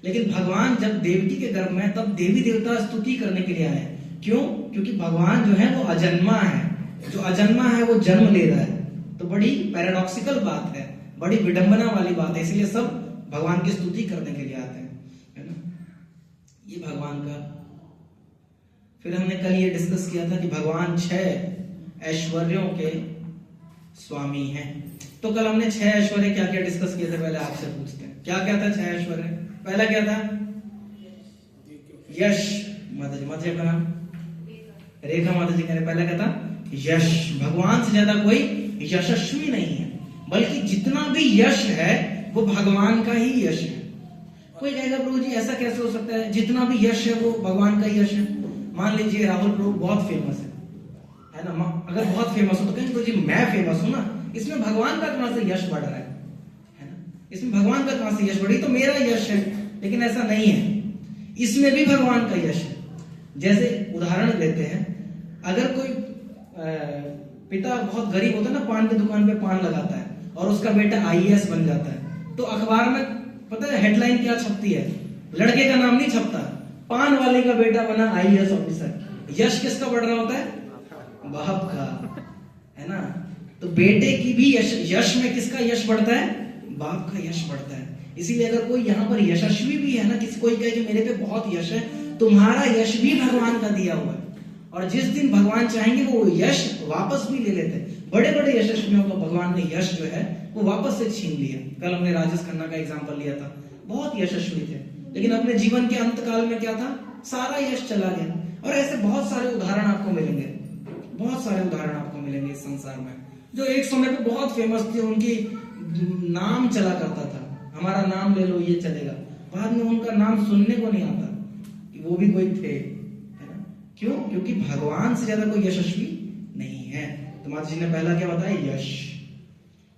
लेकिन भगवान जब देवकी के गर्भ में, तब देवी देवता स्तुति करने के लिए आए। क्यों? क्योंकि भगवान जो है वो अजन्मा है। जो अजन्मा है वो जन्म ले रहा है। तो बड़ी पैराडॉक्सिकल बात है, बड़ी विडंबना वाली बात है, इसलिए सब भगवान की स्तुति करने के लिए आते हैं, है ना। ये भगवान का। फिर हमने कल ये डिस्कस किया था कि भगवान 6 ऐश्वर्यों के स्वामी हैं। तो कल हमने 6 ऐश्वर्य क्या क्या डिस्कस किए थे, पहले आपसे पूछते हैं क्या क्या था 6 ऐश्वर्य। पहला क्या था? यश। माता जी, माता जी का नाम रेखा माता जी कह रहे, पहला क्या था? यश। भगवान से ज्यादा कोई यशस्वी नहीं है, बल्कि जितना भी यश है वो भगवान का ही यश है। कोई कहेगा प्रभु जी ऐसा कैसे हो सकता है, जितना भी यश है वो भगवान का ही यश है। मान लीजिए राहुल प्रभु बहुत फेमस है ना, अगर बहुत फेमस हो तो कहेंगे प्रभु जी मैं फेमस हूं ना, इसमें भगवान का कहां से यश बढ़ रहा है ना, इसमें भगवान का कहां से यश बढ़ी, तो मेरा यश है। लेकिन ऐसा नहीं है, इसमें भी भगवान का यश है। जैसे उदाहरण देते हैं, अगर कोई पिता बहुत गरीब होता है ना, पान की दुकान पे पान लगाता है और उसका बेटा आईएएस बन जाता है, तो अखबार में पता है हेडलाइन क्या छपती है? लड़के का नाम नहीं छपता, पान वाले का बेटा बना आईएएस ऑफिसर। यश किसका बढ़ रहा होता है? बाप का, है ना। तो बेटे की भी यश में किसका यश बढ़ता है? बाप का यश बढ़ता है। इसीलिए अगर कोई यहाँ पर यशस्वी भी है ना, किसी कोई कहे कि मेरे पे बहुत यश है, तुम्हारा यश भी भगवान का दिया हुआ है, और जिस दिन भगवान चाहेंगे वो यश वापस भी ले लेते हैं। बड़े बड़े यशस्वियों को भगवान ने यश जो है वो वापस से छीन लिया। कल हमने राजेश खन्ना का एग्जांपल लिया था, बहुत यशस्वी थे, लेकिन अपने जीवन के अंत काल में क्या था? सारा यश चला गया। और ऐसे बहुत सारे उदाहरण आपको मिलेंगे, बहुत सारे उदाहरण आपको मिलेंगे इस संसार में, जो एक समय पे बहुत फेमस थे, उनकी नाम चला करता था, हमारा नाम ले लो ये चलेगा, बाद में उनका नाम सुनने को नहीं आता कि वो भी कोई थे, है ना। क्यों? क्योंकि भगवान से ज्यादा कोई यशस्वी नहीं है। तो माता जी ने पहला क्या बताया? यश।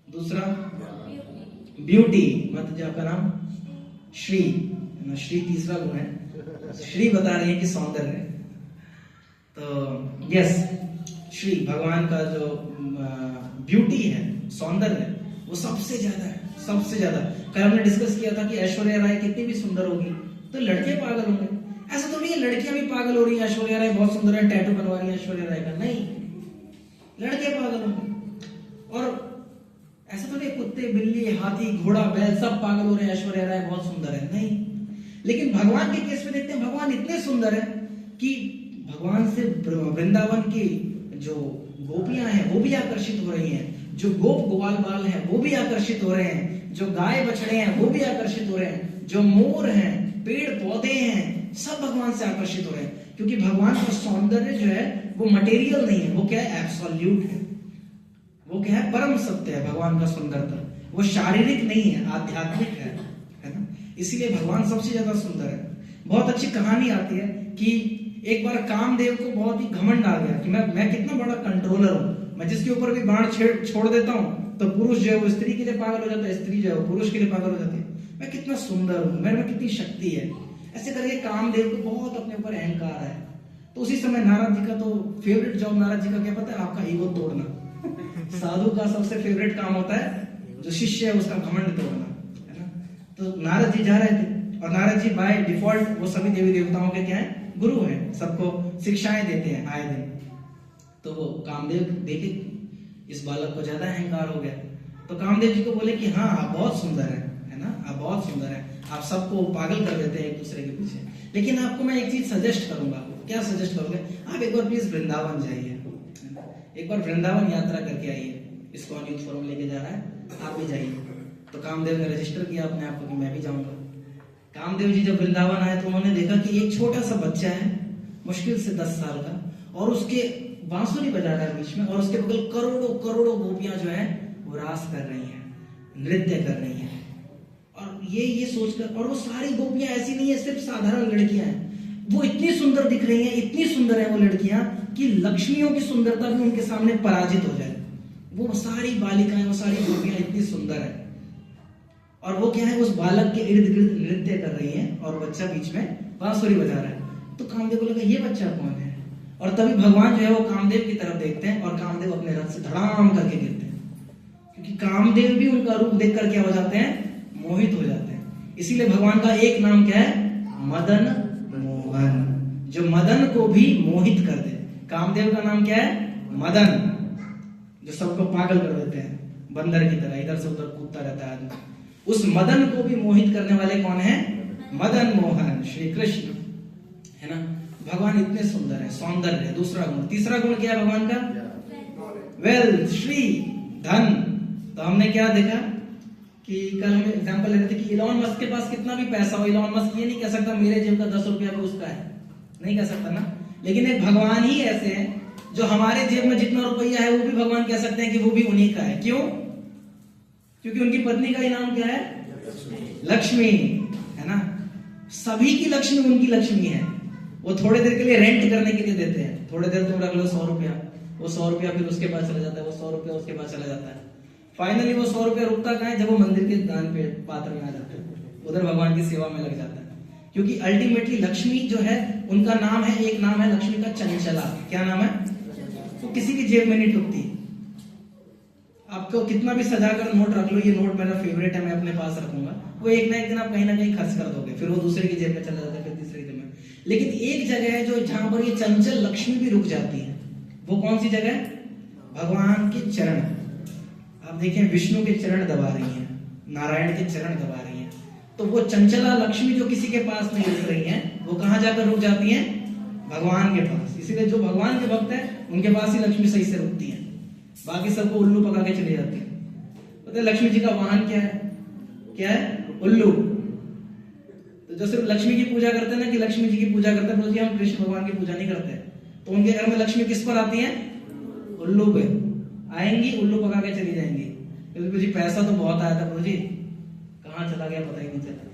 दूसरा ब्यूटी। माता जी आपका नाम श्री, है ना, श्री तीसरा गुण है, श्री बता रही है कि सौंदर्य। तो यस, श्री भगवान का जो ब्यूटी है, सौंदर्य, वो सबसे ज्यादा है, सबसे ज्यादा। कल हमने डिस्कस किया था कि ऐश्वर्या राय कितनी भी सुंदर होगी तो लड़के पागल होंगे, ऐसा तो नहीं है लड़कियां भी पागल हो रही है ऐश्वर्या राय बहुत सुंदर है, टैटू बनवा रही है ऐश्वर्या राय का, नहीं, लड़के पागल होंगे। और ऐसा तो नहीं कुत्ते बिल्ली हाथी घोड़ा बैल सब पागल हो रहे हैं ऐश्वर्या राय बहुत सुंदर है, नहीं। लेकिन भगवान के केस में देखते हैं भगवान इतने सुंदर है कि भगवान से वृंदावन की जो गोपियां हैं वो भी आकर्षित हो रही हैं, जो गोप ग्वाल बाल हैं वो भी आकर्षित हो रहे हैं, जो गाय बछड़े हैं वो भी आकर्षित हो रहे हैं, जो मोर हैं पेड़ पौधे हैं सब भगवान से आकर्षित हो रहे हैं, क्योंकि भगवान का सौंदर्य जो है वो मटेरियल नहीं है, वो क्या है एब्सोल्यूट है, वो क्या है परम सत्य है। भगवान का सुंदरता वो शारीरिक नहीं है, आध्यात्मिक है ना। इसीलिए भगवान सबसे ज्यादा सुंदर है। बहुत अच्छी कहानी आती है कि एक बार कामदेव को बहुत ही घमंड आ गया कि मैं कितना बड़ा कंट्रोलर हूं, मैं जिसके ऊपर भी बाण छोड़ देता हूं तो पुरुष जो है वो स्त्री के लिए पागल हो जाता है, स्त्री जो है वो पुरुष के लिए पागल हो जाती है, मैं कितना सुंदर हूं, मेरे में कितनी शक्ति है, ऐसे करके कामदेव को बहुत अपने ऊपर अहंकार है। तो उसी समय नारद जी का तो फेवरेट जॉब, नारद जी का क्या पता है, आपका ईगो तोड़ना। साधु का सबसे फेवरेट काम होता है जो शिष्य है उसका घमंड तोड़ना, है ना। तो नारद जी जा रहे थे और नारद जी बाय डिफॉल्ट वो सभी देवी देवताओं के क्या है गुरु हैं, सबको शिक्षाएं देते हैं आए दिन। तो वो कामदेव देखे इस बालक को ज्यादा अहंकार हो गया, तो कामदेव जी को बोले कि हाँ आप बहुत सुंदर है ना, आप बहुत सुंदर है, आप सबको पागल कर देते हैं एक दूसरे के पीछे, लेकिन आपको मैं एक चीज सजेस्ट करूंगा। क्या सजेस्ट करोगे? आप एक बार प्लीज वृंदावन जाइए, एक बार वृंदावन यात्रा करके आइए, इस्कॉन यूथ फोरम लेके जा रहा है, आप भी जाइए। तो कामदेव ने रजिस्टर किया अपने आप को कि मैं भी जाऊंगा। कामदेव जी जब वृंदावन आए तो उन्होंने देखा कि एक छोटा सा बच्चा है मुश्किल से 10 साल का और उसके बांसुरी बजा रहा है बीच में, और उसके बगल करोड़ों करोड़ों गोपियां जो है वो रास कर रही हैं, नृत्य कर रही हैं। और ये सोचकर, और वो सारी गोपियां ऐसी नहीं है सिर्फ साधारण लड़कियां हैं, वो इतनी सुंदर दिख रही हैं, इतनी सुंदर है वो लड़कियां कि लक्ष्मियों की सुंदरता भी उनके सामने पराजित हो जाए। वो सारी बालिकाएं, वो सारी गोपियां इतनी सुंदर है, और वो क्या है उस बालक के इर्द गिर्द नृत्य कर रही हैं और बच्चा बीच में बांसुरी बजा रहा है। तो कामदेव को लगा ये बच्चा कौन है, और तभी भगवान जो है वो कामदेव की तरफ देखते हैं और कामदेव अपने रथ से धड़ाम करके गिरते हैं, क्योंकि कामदेव भी उनका रूप देखकर क्या हो जाते हैं, मोहित हो जाते हैं। इसीलिए भगवान का एक नाम क्या है, मदन मोहन, जो मदन को भी मोहित कर दे। कामदेव का नाम क्या है, मदन, जो सबको पागल कर देते हैं, बंदर की तरह इधर से उधर कूदता रहता है आदमी। उस मदन को भी मोहित करने वाले कौन है, मदन मोहन श्री कृष्ण, है ना। भगवान इतने सुंदर है, सौंदर्य है दूसरा गुण। तीसरा गुण क्या है भगवान का, वेल्थ, श्री, धन। तो हमने क्या देखा कि कल हम एग्जांपल ले रहे थे कि इलॉन मस्क के पास कितना भी पैसा हो, इलॉन मस्क ये नहीं कह सकता मेरे जेब का 10 रुपया भी उसका है, नहीं कह सकता ना। लेकिन एक भगवान ही ऐसे हैं जो हमारे जेब में जितना रुपया है वो भी भगवान कह सकते हैं कि वो भी उन्हीं का है। क्यों? क्योंकि उनकी पत्नी का ही नाम क्या है, लक्ष्मी, है ना। सभी की लक्ष्मी उनकी लक्ष्मी है। वो थोड़े देर के लिए रेंट करने के लिए देते हैं, थोड़े देर तुम रख लो 100 रुपया, वो 100 रुपया फिर उसके पास चला जाता है, वो 100 रुपया उसके पास चला जाता है। फाइनली वो 100 रुपया रुकता कहाँ है, जब वो मंदिर के दान पे पात्र में आ जाते हैं, उधर भगवान की सेवा में लग जाता है। क्योंकि अल्टीमेटली लक्ष्मी जो है उनका नाम है, एक नाम है लक्ष्मी का चंचला। क्या नाम है? वो किसी की जेब में नहीं टुकती। आपको कितना भी सजाकर नोट रख लो, ये नोट मेरा फेवरेट है मैं अपने पास रखूंगा, वो एक ना एक दिन आप कहीं ना कहीं खर्च कर दोगे, फिर वो दूसरे की जेब में चला जाता है, फिर तीसरे की जेब में। लेकिन एक जगह है जो जहां पर ये चंचल लक्ष्मी भी रुक जाती है, वो कौन सी जगह है? भगवान के चरण। आप देखें विष्णु के चरण दबा रही हैं, नारायण के चरण दबा रही हैं, तो वो चंचला लक्ष्मी जो किसी के पास नहीं रुक रही है, वो कहां जाकर रुक जाती है? भगवान के पास। इसीलिए जो भगवान के भक्त है उनके पास ही लक्ष्मी सही से रुकती है, बाकी सबको उल्लू पका के चले जाते हैं। पता है लक्ष्मी जी का वाहन क्या है? क्या है? उल्लू। तो जो सिर्फ लक्ष्मी की पूजा करते हैं ना, कि लक्ष्मी जी की पूजा करते हैं, हम कृष्ण भगवान की पूजा नहीं करते, तो उनके घर में लक्ष्मी किस पर आती है? उल्लू पे आएंगी, उल्लू पका के चली जाएंगी। प्रभु जी पैसा तो बहुत आया था, प्रभु जी कहाँ चला गया पता ही नहीं चला,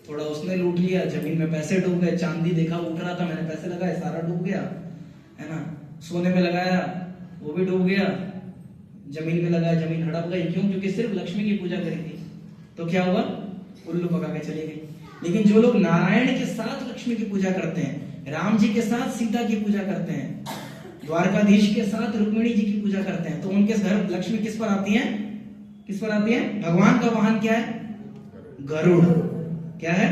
थोड़ा उसने लूट लिया, जमीन में पैसे डूब गए, चांदी देखा उठ रहा था, मैंने पैसे लगाए सारा डूब गया, है ना। सोने में लगाया वो भी डूब गया, जमीन में लगाया जमीन हड़प गई। क्यों? क्योंकि सिर्फ लक्ष्मी की पूजा करी थी, तो क्या हुआ? उल्लू पका के चली गई। लेकिन जो लोग नारायण के साथ लक्ष्मी की पूजा करते हैं, राम जी के साथ सीता की पूजा करते हैं, द्वारकाधीश के साथ रुक्मिणी जी की पूजा करते हैं, तो उनके घर लक्ष्मी किस पर आती है? किस पर आती है? भगवान का वाहन क्या है? गरुड़। क्या है?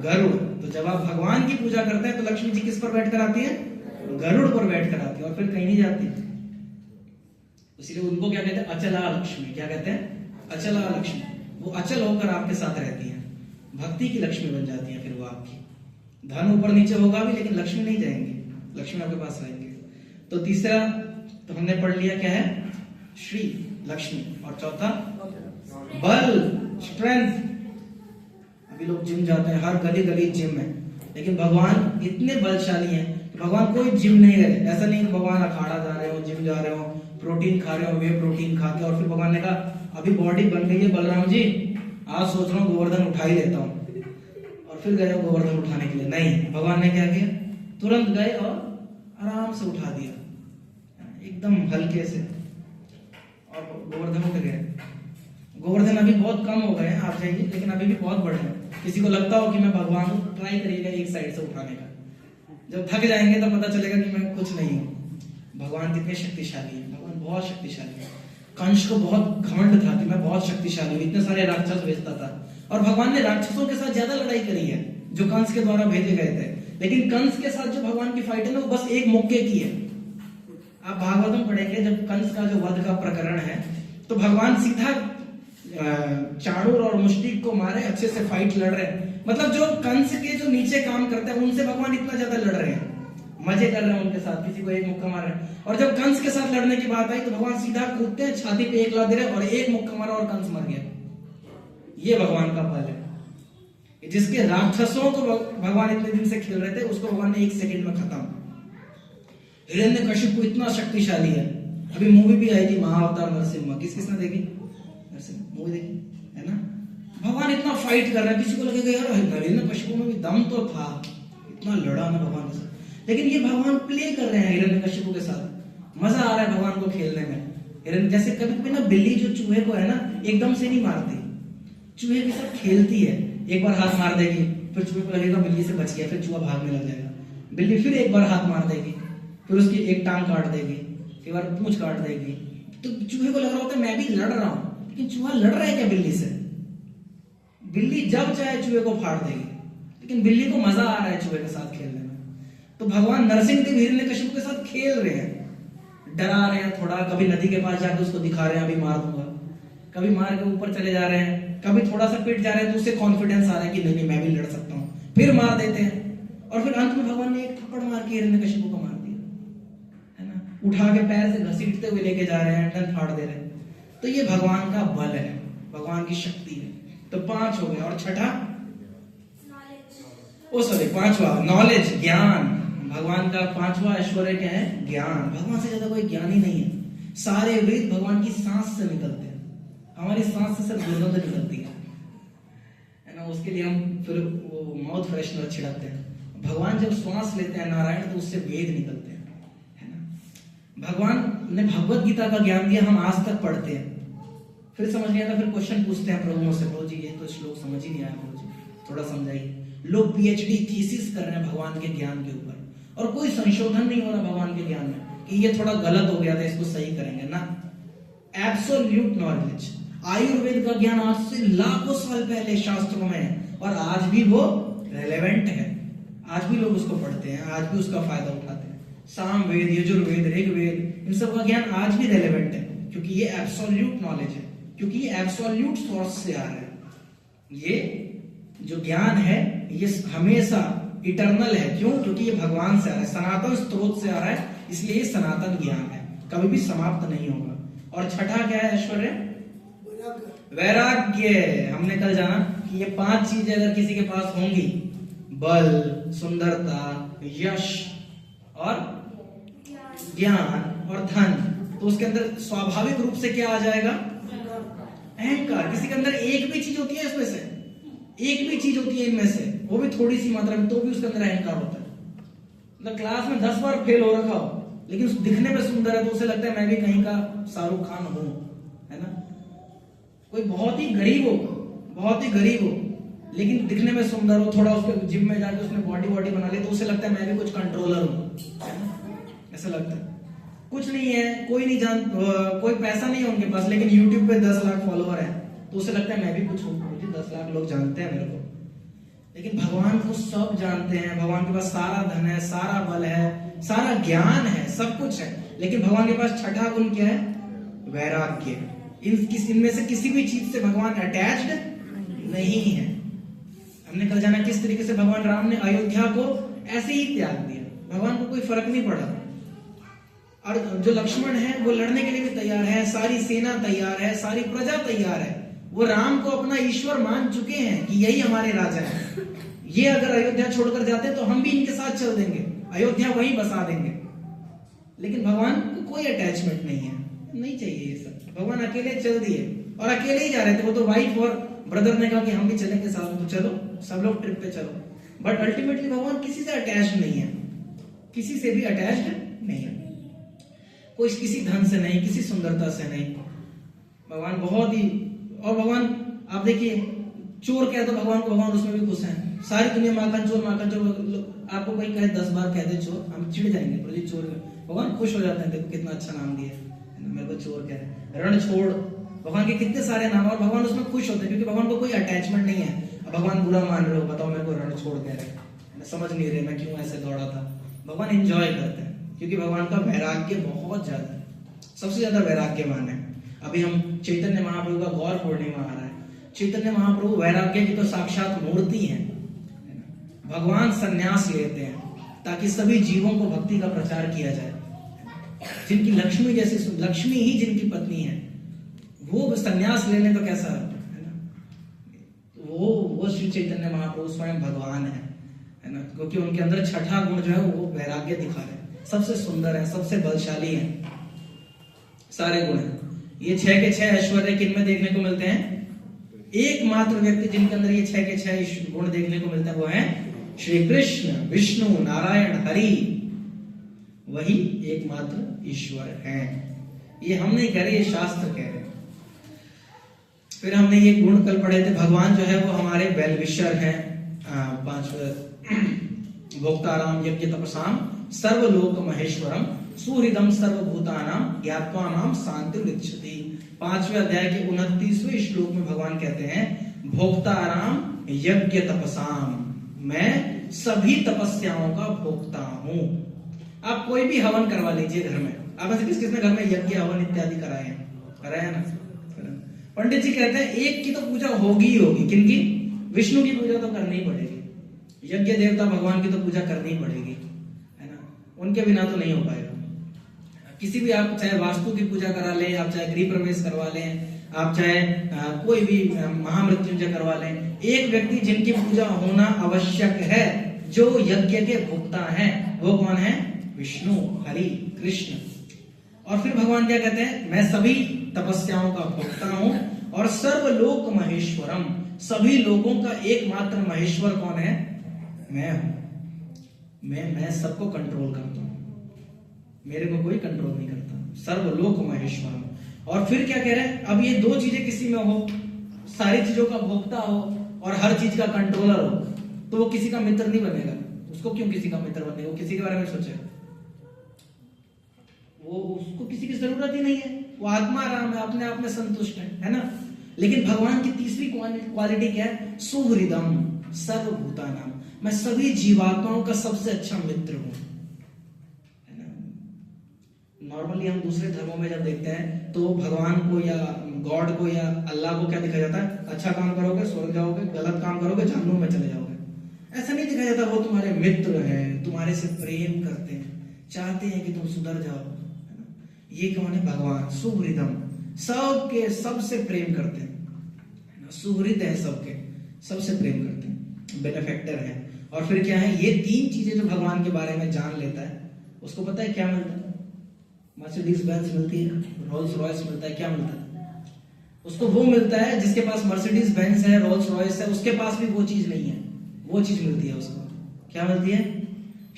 गरुड़। तो जब आप भगवान की पूजा करते हैं तो लक्ष्मी जी किस पर बैठकर आती है? गरुड़ पर बैठकर आती है और फिर कहीं नहीं जाती। इसलिए उनको क्या कहते हैं? अचला लक्ष्मी। क्या कहते हैं? अचला लक्ष्मी। वो अचल होकर आपके साथ रहती है, भक्ति की लक्ष्मी बन जाती है। फिर वो आपकी धन ऊपर नीचे होगा भी लेकिन लक्ष्मी नहीं जाएंगे, लक्ष्मी आपके पास रहेंगे। तो तीसरा तो हमने पढ़ लिया क्या है? श्री लक्ष्मी। और चौथा बल, स्ट्रेंथ। अभी लोग जिम जाते हैं, हर गली गली जिम है, लेकिन भगवान इतने बलशाली हैं कि भगवान कोई जिम नहीं करे। ऐसा नहीं कि भगवान अखाड़ा जा रहे हो, जिम जा रहे हो, प्रोटीन खा रहे हो, वे प्रोटीन खा के और फिर भगवान ने कहा अभी बॉडी बन गई है बलराम जी, आज सोच रहा हूँ गोवर्धन उठा ही लेता हूँ, और फिर गए गोवर्धन उठाने के लिए। नहीं, भगवान ने क्या किया? तुरंत गए और आराम से उठा दिया, एकदम हल्के से, और गोवर्धन उठ गए। गोवर्धन अभी बहुत कम हो गए हैं, आप जाइए, लेकिन अभी भी बहुत बड़े हैं। किसी को लगता हो कि मैं भगवान को, ट्राई करिएगा एक साइड से उठाने का, जब थक जाएंगे तब पता चलेगा कि मैं कुछ नहीं हूँ। भगवान कितने शक्तिशाली है, भगवान बहुत शक्तिशाली है। कंस को बहुत घमंड था कि मैं बहुत शक्तिशाली हूँ, इतने सारे राक्षस भेजता था, और भगवान ने राक्षसों के साथ ज्यादा लड़ाई करी है जो कंस के द्वारा भेजे गए थे, लेकिन कंस के साथ जो भगवान की फाइट है ना, वो बस एक मौके की है। आप भागवतम पढ़ेंगे, जब कंस का जो वध का प्रकरण है, तो भगवान सीधा चाणूर और मुष्टिक को मारे, अच्छे से फाइट लड़ रहे हैं। मतलब जो कंस के जो नीचे काम करते हैं उनसे भगवान इतना ज्यादा लड़ रहे हैं, मजे कर रहे हैं उनके साथ, किसी को एक मुक्का मार रहे हैं। और जब कंस के साथ लड़ने की बात आई तो भगवान सीधा कूदते हैं, छाती पे एक लात दे रहे और एक मुक्का मारा और कंस मर गया। ये भगवान का बल है। जिसके राक्षसों को भगवान इतने दिन से खेल रहे थे, उसको भगवान ने एक सेकंड में खत्म। हिरण्यकशिपु इतना शक्तिशाली है। अभी मूवी भी आई थी महाअवतार नरसिम्हा, किसने देखी? नरसिम्हा मूवी देखी है ना? भगवान इतना फाइट कर रहे हैं, किसी को लगेगा यार हिरण्यकशिपु में भी दम तो था, इतना लड़ा ना भगवान के साथ, लेकिन ये भगवान प्ले कर रहे हैं हिरण्यकशिपु के साथ। मजा आ रहा है भगवान को खेलने में। हिरण्य जैसे कभी कभी ना बिल्ली जो चूहे को है ना, एकदम से नहीं मारती, चूहे के साथ खेलती है। एक बार हाथ मार देगी, फिर चूहे को लगेगा बिल्ली से बच गया, फिर चूहा भागने लग जाएगा। बिल्ली फिर एक बार हाथ मार देगी, फिर उसकी एक टांग काट देगी, एक बार पूंछ काट देगी, तो चूहे को लग रहा होता है मैं भी लड़ रहा हूं, लेकिन चूहा लड़ रहा है क्या बिल्ली से? बिल्ली जब चाहे चूहे को फाड़ देगी, लेकिन बिल्ली को मजा आ रहा है चूहे के साथ खेलने में। तो भगवान नरसिंहदेव हिरण्यकशिपु के साथ खेल रहे हैं, डरा रहे हैं थोड़ा, कभी नदी के पास जाकर उसको दिखा रहे हैं अभी मार दूंगा, कभी मार के ऊपर चले जा रहे हैं, कभी थोड़ा सा पिट जा रहे हैं तो उससे कॉन्फिडेंस आ रहा है कि नहीं मैं भी लड़ सकता हूं, फिर मार देते हैं, और फिर अंत में भगवान ने एक थप्पड़ मार के हिरण्यकशिपु को मार दिया, है ना? उठा के पैर से घसीटते हुए लेके जा रहे हैं, डंड फाड़ दे रहे हैं। तो ये भगवान का बल है, भगवान की शक्ति है। तो 5 हो गए, और छठा, पांचवा नॉलेज, ज्ञान। भगवान का 5वां ऐश्वर्य क्या है? ज्ञान। भगवान से ज्यादा कोई ज्ञान ही नहीं है। सारे वेद भगवान की सांस से निकलते हैं, हमारी सांस से सिर्फ दुर्गंध निकलती है ना? उसके लिए हम फिर वो माउथ फ्रेशनर छिड़कते हैं। भगवान जब श्वास लेते हैं नारायण, तो उससे वेद निकलते हैं, है ना? भगवान ने भगवत गीता का ज्ञान दिया, हम आज तक पढ़ते हैं, फिर समझ नहीं आता, फिर क्वेश्चन पूछते हैं प्रभु से, प्रभु जी ये तो श्लोक समझ ही नहीं आया, प्रभु जी थोड़ा समझाइए। लोग पीएचडी थीसिस कर रहे हैं भगवान के ज्ञान के ऊपर, और कोई संशोधन नहीं हो रहा भगवान के ज्ञान में कि ये थोड़ा गलत हो गया था, इसको सही करेंगे ना। Absolute knowledge. आयुर्वेद का ज्ञान आज से लाखों साल पहले शास्त्रों में है, और आज भी वो रेलेवेंट है, आज भी लोग उसको पढ़ते हैं, आज भी उसका फायदा उठाते हैं। सामवेद, यजुर्वेद, ऋग्वेद, इन सब का ज्ञान आज भी रेलेवेंट है, क्योंकि ये एब्सोल्यूट नॉलेज है, क्योंकि ये एब्सोल्यूट सोर्स से आ रहा है। ये जो ज्ञान है ये हमेशा इटर्नल है। क्यों? क्योंकि ये भगवान से आ रहा है, सनातन स्रोत से आ रहा है, इसलिए ये सनातन ज्ञान है, कभी भी समाप्त नहीं होगा। और छठा क्या है ऐश्वर्य? वैराग्य। हमने कल जाना कि ये 5 चीजें अगर किसी के पास होंगी, बल, सुंदरता, यश और ज्ञान और धन, तो उसके अंदर स्वाभाविक रूप से क्या आ जाएगा? अहंकार। किसी के अंदर एक भी चीज होती है, इसमें से एक भी चीज होती है इनमें से, वो भी थोड़ी सी मात्रा में, तो भी उसके अंदर अहंकार होता है। मतलब क्लास में 10 बार फेल हो रखा हो, लेकिन दिखने में सुंदर है, तो उसे लगता है मैं भी कहीं का शाहरुख खान हूं, है ना? कोई बहुत ही गरीब हो, बहुत ही गरीब हो, लेकिन दिखने में सुंदर हो, थोड़ा उसके जिम में जाके उसने बॉडी बना ले, तो उसे लगता है मैं भी कुछ कंट्रोलर हूं, है ना? ऐसा लगता है। कुछ नहीं है, कोई नहीं जान, कोई पैसा नहीं है उनके पास, लेकिन YouTube पे 10 लाख फॉलोअर है, तो उसे लगता है मैं भी कुछ हूं, मुझे 10 लाख लोग जानते हैं मेरे को। लेकिन भगवान को सब जानते हैं, भगवान के पास सारा धन है, सारा बल है, सारा ज्ञान है, सब कुछ है, लेकिन भगवान के पास छठा गुण क्या है? वैराग्य। इनमें से किसी भी चीज से भगवान अटैच्ड नहीं है। हमने कल जाना किस तरीके से भगवान राम ने अयोध्या को ऐसे ही त्याग दिया, भगवान को कोई फर्क नहीं पड़ा। और जो लक्ष्मण है वो लड़ने के लिए भी तैयार है, सारी सेना तैयार है, सारी प्रजा तैयार है, वो राम को अपना ईश्वर मान चुके हैं कि यही हमारे राजा है, ये अगर अयोध्या छोड़कर जाते तो हम भी इनके साथ चल देंगे, अयोध्या वहीं बसा देंगे। लेकिन भगवान को कोई अटैचमेंट नहीं है, नहीं चाहिए ये सब। भगवान अकेले चल दिए और अकेले ही जा रहे थे। वो तो वाइफ और ब्रदर ने कहा कि हम भी चलेंगे साथ में, तो चलो सब लोग ट्रिप पे चलो। बट अल्टीमेटली भगवान किसी से अटैच्ड नहीं है, किसी से भी अटैच्ड नहीं है, कोई किसी धन से नहीं, किसी सुंदरता से नहीं। भगवान बहुत ही, और भगवान आप देखिए चोर कहे तो भगवान को, भगवान उसमें भी खुश है। सारी दुनिया माखन चोर, आपको कोई कहे 10 बार कह दे चोर, हम चिढ़ जाएंगे, बोले चोर, भगवान खुश हो जाते हैं। देखो कितना अच्छा नाम दिया मेरे को, चोर कह रहे, रण छोड़, भगवान के कितने सारे नाम, और भगवान उसमें खुश होते हैं क्योंकि भगवान को कोई अटैचमेंट नहीं है। अब भगवान बुरा मान रहे हो, बताओ मेरे को रण छोड़ कह रहे, मैं समझ नहीं रहे मैं क्यों ऐसे दौड़ा था। भगवान एंजॉय करते हैं क्योंकि भगवान का वैराग्य बहुत ज्यादा है, सबसे ज्यादा वैराग्यवान है। अभी हम चैतन्य महाप्रभु का गौर पूर्णिमा आ रहा है। चैतन्य महाप्रभु वैराग्य की तो साक्षात मूर्ति है। भगवान सन्यास लेते हैं ताकि सभी जीवों को भक्ति का प्रचार किया जाए। जिनकी लक्ष्मी जैसी, लक्ष्मी ही जिनकी पत्नी है, वो सन्यास लेने तो कैसा है ना, वो श्री चैतन्य महाप्रभु स्वयं भगवान है ना, क्योंकि उनके अंदर छठा गुण जो है वो वैराग्य दिखा रहे हैं। सबसे सुंदर है, सबसे बलशाली है, सारे गुण है। ये 6 के 6 ऐश्वर्य किनमें देखने को मिलते हैं? एकमात्र व्यक्ति जिनके अंदर ये 6 के 6 गुण देखने को मिलते हैं वो है श्री कृष्ण, विष्णु, नारायण, हरि, वही एकमात्र ईश्वर है। ये हम नहीं कह रहे, ये शास्त्र कह रहे हैं। फिर हमने ये गुण कल पढ़े थे, भगवान जो है वो हमारे वेल विशर हैं। 5वां भोक्ताराम यज्ञ तपसाम सर्वलोक महेश्वरम सुहृदम सर्वभूतानाम ज्ञात्वानाम शांति विच्छति। 5वें अध्याय के 29वें श्लोक में भगवान कहते हैं भोक्ताराम यज्ञ तपसाम, मैं सभी तपस्याओं का भोक्ता हूं। आप कोई भी हवन करवा लीजिए घर में, आप ऐसे किसने घर में यज्ञ हवन इत्यादि कराए हैं? कराया ना? पंडित जी कहते हैं एक की तो पूजा होगी ही होगी। किनकी? विष्णु की पूजा तो करनी ही पड़ेगी, यज्ञ देवता भगवान की तो पूजा करनी ही पड़ेगी, है ना, उनके बिना तो नहीं हो पाएगा। किसी भी, आप चाहे वास्तु की पूजा करा लें, आप चाहे गृह प्रवेश करवा लें, आप चाहे कोई भी महामृत्युंजय करवा लें, एक व्यक्ति जिनकी पूजा होना आवश्यक है, जो यज्ञ के भोक्ता हैं, वो कौन है? विष्णु, हरि, कृष्ण। और फिर भगवान क्या कहते हैं? मैं सभी तपस्याओं का भोक्ता हूं और सर्वलोक महेश्वरम, सभी लोगों का एकमात्र महेश्वर कौन है? मैं हूं। मैं सबको कंट्रोल करता हूं, मेरे को कोई कंट्रोल नहीं करता। सर्वलोक महेश्वरम। और फिर क्या कह रहे हैं? अब ये 2 चीजें किसी में हो, सारी चीजों का भोक्ता हो और हर चीज का कंट्रोलर हो, तो वो किसी का मित्र नहीं बनेगा। उसको क्यों किसी का मित्र बनेगा? वो किसी के बारे में सोचे, वो उसको किसी की जरूरत ही नहीं है, वो आत्मा राम है, अपने आप में संतुष्ट है ना। लेकिन भगवान की तीसरी क्वालिटी क्या है? सुहृदम सर्वभूतानाम, मैं सभी जीवात्माओं का सबसे अच्छा मित्र हूं, है ना। नॉर्मली हम दूसरे धर्मों में जब देखते हैं तो भगवान को या गॉड को या अल्लाह को क्या दिखाया जाता है? अच्छा काम करोगे स्वर्ग जाओगे, गलत काम करोगे जहन्नुम में चले जाओगे। ऐसा नहीं दिखाया जाता। वो तुम्हारे मित्र हैं, तुम्हारे से प्रेम करते हैं, चाहते हैं कि तुम सुधर जाओ। ये कौन है? भगवान। सुहृदम, सबके सबसे प्रेम करते हैं, सुहृद है, सबके सबसे प्रेम करते हैं, बेनिफैक्टर है। और फिर क्या है? ये 3 चीजें जो भगवान के बारे में जान लेता है, उसको पता है क्या मिलता है? मर्सिडीज बेंज मिलती है, रोल्स रॉयस मिलता है। क्या मिलता है उसको? वो मिलता है जिसके पास मर्सिडीज बेंज है, रोल्स रॉयस है, उसके पास भी वो चीज नहीं है, वो चीज मिलती है उसको। क्या मिलती है?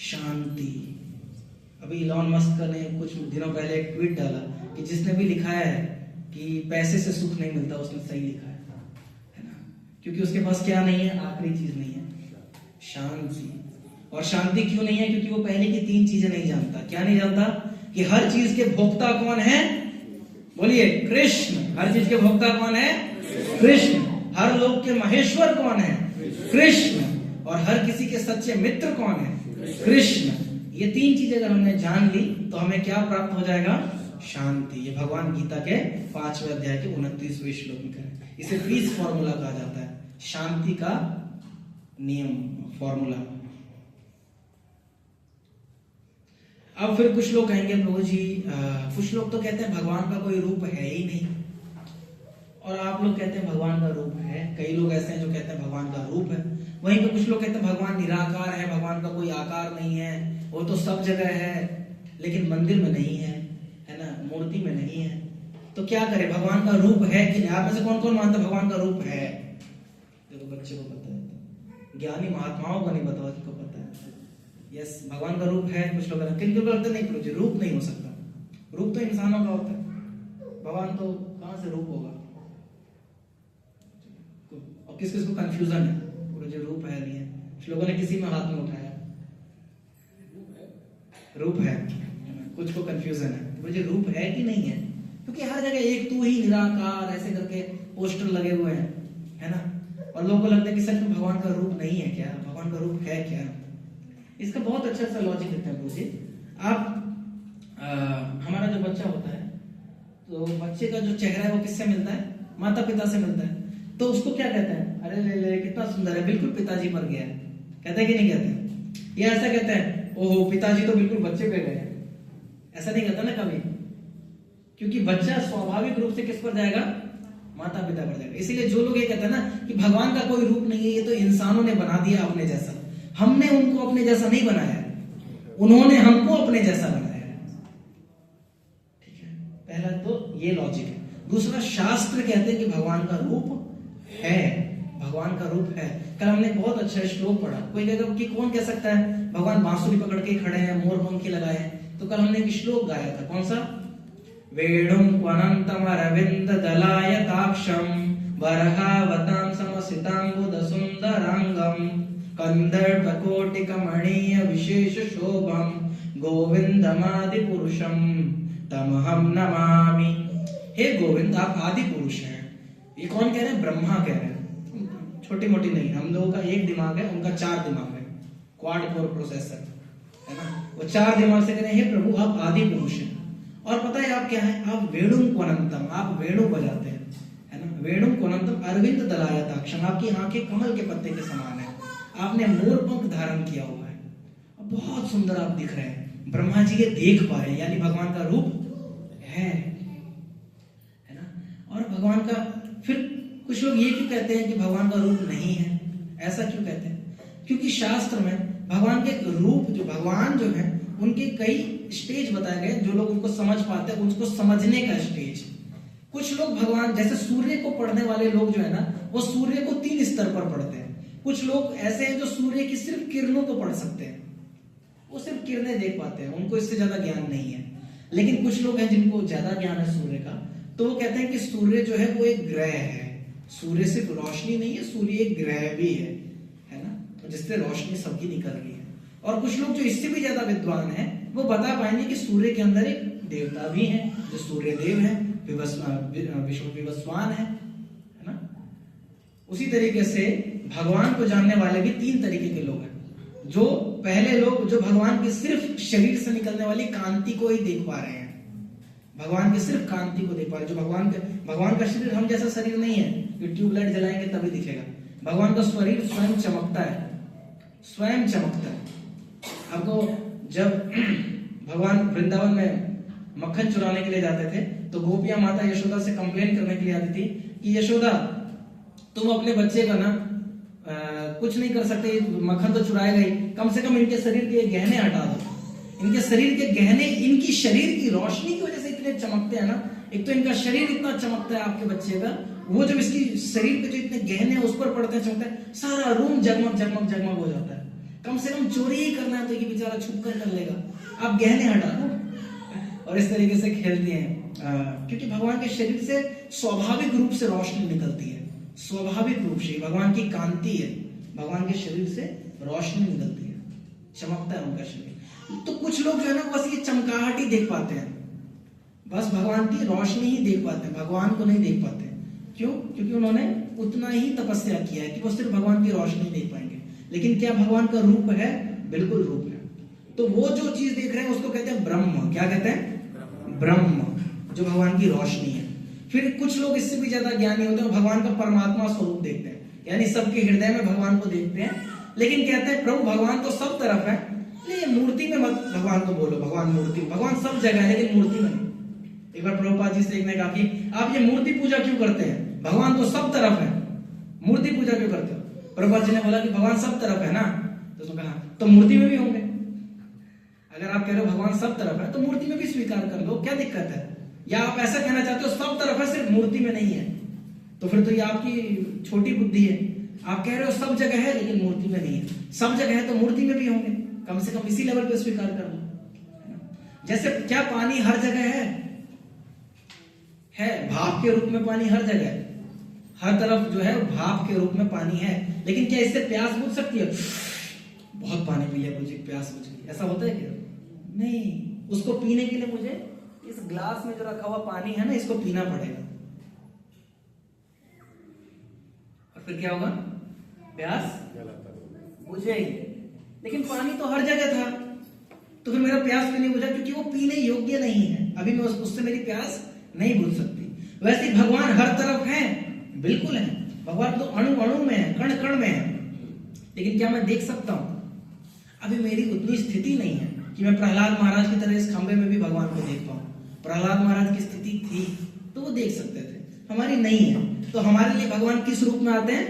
शांति। अभी इलॉन मस्क ने कुछ दिनों पहले एक ट्वीट डाला कि जिसने भी लिखाया है कि पैसे से सुख नहीं मिलता, उसने सही लिखा है ना, क्योंकि उसके पास क्या नहीं है? आखिरी चीज नहीं है, शांति। और शांति क्यों नहीं है? क्योंकि वो पहले की 3 चीजें नहीं जानता। क्या नहीं जानता? कि हर चीज के भोक्ता कौन है? बोलिए, कृष्ण। हर चीज के भोक्ता कौन है? कृष्ण। हर लोक के महेश्वर कौन है? कृष्ण। और हर किसी के सच्चे मित्र कौन है? कृष्ण। ये तीन चीजें अगर हमने जान ली तो हमें क्या प्राप्त हो जाएगा? शांति। ये भगवान गीता के 5वें अध्याय के 29वें श्लोक में करें। इसे पीस फॉर्मूला कहा जाता है, शांति का नियम, फॉर्मूला। अब फिर कुछ लोग कहेंगे प्रभु जी, कुछ लोग तो कहते हैं भगवान का कोई रूप है ही नहीं, और आप लोग कहते हैं भगवान का रूप है। कई लोग ऐसे हैं जो कहते हैं भगवान का रूप है। वहीं पे कुछ लोग कहते हैं भगवान निराकार है, भगवान का कोई आकार नहीं है, वो तो सब जगह है लेकिन मंदिर में नहीं है, है ना, मूर्ति में नहीं है। तो क्या करें, भगवान का रूप है कि नहीं? आप में से कौन कौन मानता है भगवान का रूप है? देखो बच्चे को पता है, ज्ञानी महात्माओं को नहीं पता, उसको पता है। यस, भगवान का रूप है। कुछ लोग किन को लगता नहीं प्रभु, रूप नहीं हो सकता, रूप तो इंसानों का होता है, भगवान तो कहां से रूप होगा? और किस किस को कंफ्यूजन है जो रूप है नहीं है? कुछ लोगों ने किसी में हाथ में उठाया, रूप है, कुछ को कंफ्यूजन है मुझे रूप है कि नहीं है, क्योंकि हर जगह एक तू ही निराकार ऐसे करके पोस्टर लगे हुए हैं, है ना, और लोगों को लगता है कि सच में भगवान का रूप नहीं है क्या? भगवान का रूप है क्या? इसका बहुत अच्छा सा लॉजिक देते हैं प्रभु जी। आप हमारा जो बच्चा होता है तो बच्चे का जो चेहरा है वो किससे मिलता है? माता पिता से मिलता है। तो उसको क्या कहते हैं? अरे ले ले कितना सुंदर है, बिल्कुल पिताजी पर गया है, कहते हैं कि नहीं कहते? या ऐसा कहते हैं ओहो पिताजी तो बिल्कुल बच्चे पे गए, ऐसा नहीं कहता ना कभी? क्योंकि बच्चा स्वाभाविक रूप से किस पर जाएगा? माता पिता पर जाएगा। इसीलिए जो लोग ये कहते हैं ना कि भगवान का कोई रूप नहीं है, ये तो इंसानों ने बना दिया अपने जैसा, हमने उनको अपने जैसा नहीं बनाया, उन्होंने हमको अपने जैसा बनाया। ठीक है, पहला तो ये लॉजिक है। दूसरा, शास्त्र कहते हैं कि भगवान का रूप है, भगवान का रूप है। कल हमने बहुत अच्छा श्लोक पढ़ा। कोई कहेगा कि कौन कह सकता है भगवान बांसुरी पकड़ के खड़े हैं, मोर पंखी लगाए हैं? तो कल हमने एक श्लोक गाया था, कौन सा? वेणुं क्वनंतम अरविंद दलायताक्षं वरहावतां समसितांबुद सुंदरांगम कंदर्पकोटिकमणीय विशेष शोभम गोविंदमादि पुरुषम तमहम नमामि। हे गोविंद, आप आदि पुरुष हैं। ये कौन कह रहे हैं? ब्रह्मा कह रहे हैं। छोटी मोटी नहीं, हम लोगों का एक दिमाग है, उनका 4 दिमाग है, क्वाड कोर प्रोसेसर, है ना, वो 4 दिमाग से कह रहे हैं हे प्रभु आप आदि पुरुष हैं। और पता है आप क्या है? आप वेणुं क्वनंतम, आप वेणु बजाते हैं, है ना, वेणुं क्वनंतम अरविंद दलायताक्षं, आपकी आंखें कमल के पत्ते के समान है, आपने मोर पंख धारण किया हुआ है, बहुत सुंदर आप दिख रहे हैं। ब्रह्मा जी ये देख पा रहे हैं, यानी भगवान का रूप है ना। और भगवान का फिर कुछ लोग ये क्यों कहते हैं कि भगवान का रूप नहीं है? ऐसा क्यों कहते हैं? क्योंकि शास्त्र में भगवान के रूप, जो भगवान जो है उनके कई स्टेज बताए गए, जो लोग उनको समझ पाते हैं उसको समझने का स्टेज। कुछ लोग भगवान, जैसे सूर्य को पढ़ने वाले लोग जो है ना, वो सूर्य को 3 स्तर पर पढ़ते हैं। कुछ लोग ऐसे हैं जो सूर्य की सिर्फ किरणों को पढ़ सकते हैं, वो सिर्फ किरणें देख पाते हैं, उनको इससे ज्यादा ज्ञान नहीं है। लेकिन कुछ लोग हैं जिनको ज्यादा ज्ञान है सूर्य का, तो वो कहते हैं कि सूर्य जो है वो एक ग्रह है, सूर्य सिर्फ रोशनी नहीं है, सूर्य एक ग्रह भी है ना, तो जिससे रोशनी सबकी निकल रही है। और कुछ लोग जो इससे भी ज्यादा विद्वान हैं वो बता पाएंगे कि सूर्य के अंदर एक देवता भी है जो सूर्य देव है, विष्णु विवस्वान है ना। उसी तरीके से भगवान को जानने वाले भी 3 तरीके के लोग हैं। जो पहले लोग जो भगवान की सिर्फ शरीर से निकलने वाली कांति को ही देख पा रहे हैं, भगवान की सिर्फ कांति को देख पा रहे हैं। जो भगवान का शरीर हम जैसा शरीर नहीं है कि ट्यूबलाइट जलाएंगे तभी दिखेगा। भगवान का शरीर स्वयं चमकता है, स्वयं चमकता है। आपको जब भगवान वृंदावन में मक्खन चुराने के लिए जाते थे तो गोपियां माता यशोदा से कंप्लेन करने के लिए आती थी कि यशोदा तुम अपने बच्चे का ना कुछ नहीं कर सकते, मक्खन तो चुराएगा ही, कम से कम इनके शरीर के गहने हटा दो। इनके शरीर के गहने इनकी शरीर की रोशनी की वजह से इतने चमकते हैं ना। एक तो इनका शरीर इतना चमकता है आपके बच्चे का, वो जब इसकी शरीर पे जो इतने गहने उस पर पड़ते हैं चमकता है, सारा रूम जगमग जगमग जगमग हो जाता है। कम से कम चोरी ही करना है तो ये बेचारा छुप कर लेगा, आप गहने हटा दो। और इस तरीके से खेलती हैं, क्योंकि भगवान के शरीर से स्वाभाविक रूप से रोशनी निकलती है, स्वाभाविक रूप से भगवान की कांति है, भगवान के शरीर से रोशनी निकलती है, चमकता है उनका शरीर। तो कुछ लोग जो है ना बस ये चमकाहट ही देख पाते हैं, बस भगवान की रोशनी ही देख पाते हैं, भगवान को नहीं देख पाते। क्यों? क्योंकि उन्होंने उतना ही तपस्या किया है कि वो सिर्फ भगवान की रोशनी देख पाएंगे। लेकिन क्या भगवान का रूप है? बिल्कुल रूप है। तो वो जो चीज देख रहे हैं उसको कहते हैं ब्रह्म। क्या कहते हैं? ब्रह्म, जो भगवान की रोशनी है। फिर कुछ लोग इससे भी ज्यादा ज्ञानी होते हैं, भगवान का परमात्मा स्वरूप देखते हैं, यानी सबके हृदय में भगवान को देखते हैं, लेकिन कहते हैं प्रभु भगवान तो सब तरफ है, लेकिन मूर्ति में मत भगवान को बोलो। भगवान मूर्ति, भगवान सब जगह है लेकिन मूर्ति में नहीं। एक बार प्रभुपाद जी से एक ने कहा कि आप ये मूर्ति पूजा क्यों करते हैं? भगवान तो सब तरफ है, मूर्ति पूजा क्यों करते हो? प्रभुपाद जी ने बोला कि भगवान सब तरफ है ना। तो उसने कहा तो मूर्ति में भी होंगे। अगर आप कह रहे हो भगवान सब तरफ है तो मूर्ति में भी स्वीकार कर लो, क्या दिक्कत है? या आप ऐसा कहना चाहते हो सब तरफ है सिर्फ मूर्ति में नहीं है, तो फिर तो ये आपकी छोटी बुद्धि है। आप कह रहे हो सब जगह है लेकिन मूर्ति में नहीं है, सब जगह है तो मूर्ति में भी होंगे, कम से कम इसी लेवल पे स्वीकार कर लो। जैसे क्या पानी हर जगह है भाप के रूप में पानी हर जगह है, हर तरफ जो है भाप के रूप में पानी है, लेकिन क्या इससे प्यास बुझ सकती है? बहुत पानी पी लिया, मुझे प्यास बुझ गई, ऐसा होता है क्या? नहीं, उसको पीने के लिए मुझे इस ग्लास में जो रखा हुआ पानी है ना, इसको पीना पड़ेगा, और फिर क्या होगा? प्यास बुझेगी। लेकिन पानी तो हर जगह था, तो फिर मेरा प्यास क्यों नहीं बुझा? क्योंकि वो पीने योग्य नहीं है, अभी मैं उससे मेरी प्यास नहीं बुझ सकती। वैसे भगवान हर तरफ है, बिल्कुल है, भगवान तो अणु अणु में है, कण कण में है, लेकिन क्या मैं देख सकता हूं? अभी मेरी उतनी स्थिति नहीं है कि मैं प्रहलाद महाराज की तरह इस खंबे में भी भगवान को देख पाऊं। प्रहलाद महाराज की स्थिति थी तो वो देख सकते थे, हमारी नहीं है। तो हमारे लिए भगवान किस रूप में आते हैं?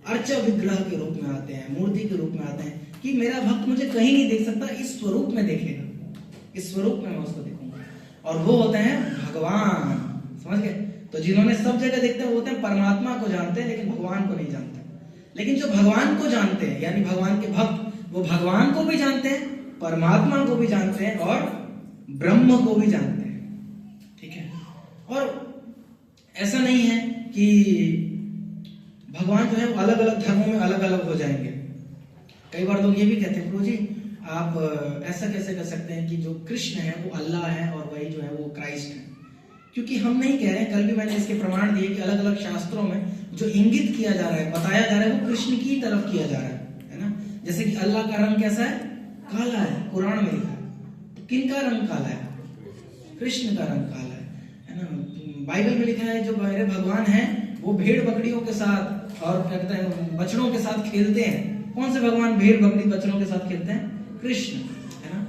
अर्च विग्रह के रूप में आते हैं, मूर्ति के रूप में आते हैं, कि मेरा भक्त मुझे कहीं नहीं देख सकता, इस स्वरूप में देखेगा, इस स्वरूप में मैं उसको देखूंगा, और वो होते हैं भगवान। समझ गए? तो जिन्होंने सब जगह देखते हैं वो होते हैं परमात्मा को जानते हैं लेकिन भगवान को नहीं जानते। लेकिन जो भगवान को जानते हैं यानी भगवान के भक्त, वो भगवान को भी जानते हैं, परमात्मा को भी जानते हैं और ब्रह्म को भी जानते हैं। ठीक है? और ऐसा नहीं है कि भगवान जो है अलग अलग धर्मों में अलग अलग हो जाएंगे। कई बार लोग ये भी कहते हैं प्रभु जी आप ऐसा कैसे कर सकते हैं कि जो कृष्ण है वो अल्लाह है और वही जो है वो क्राइस्ट है? क्योंकि हम नहीं कह रहे हैं, कल भी मैंने इसके प्रमाण दिए कि अलग अलग शास्त्रों में जो इंगित किया जा रहा है, बताया जा रहा है, वो कृष्ण की तरफ किया जा रहा है ना? जैसे कि अल्लाह का रंग कैसा है? काला है, कुरान में लिखा है। तो किन का रंग काला है? कृष्ण का रंग काला है ना? बाइबल में लिखा है जो मेरे भगवान हैं वो भेड़ बकरियों के साथ और क्या कहते हैं बछड़ों के साथ खेलते हैं। कौन से भगवान भेड़ बकरी बछड़ों के साथ खेलते हैं? कृष्ण, है ना?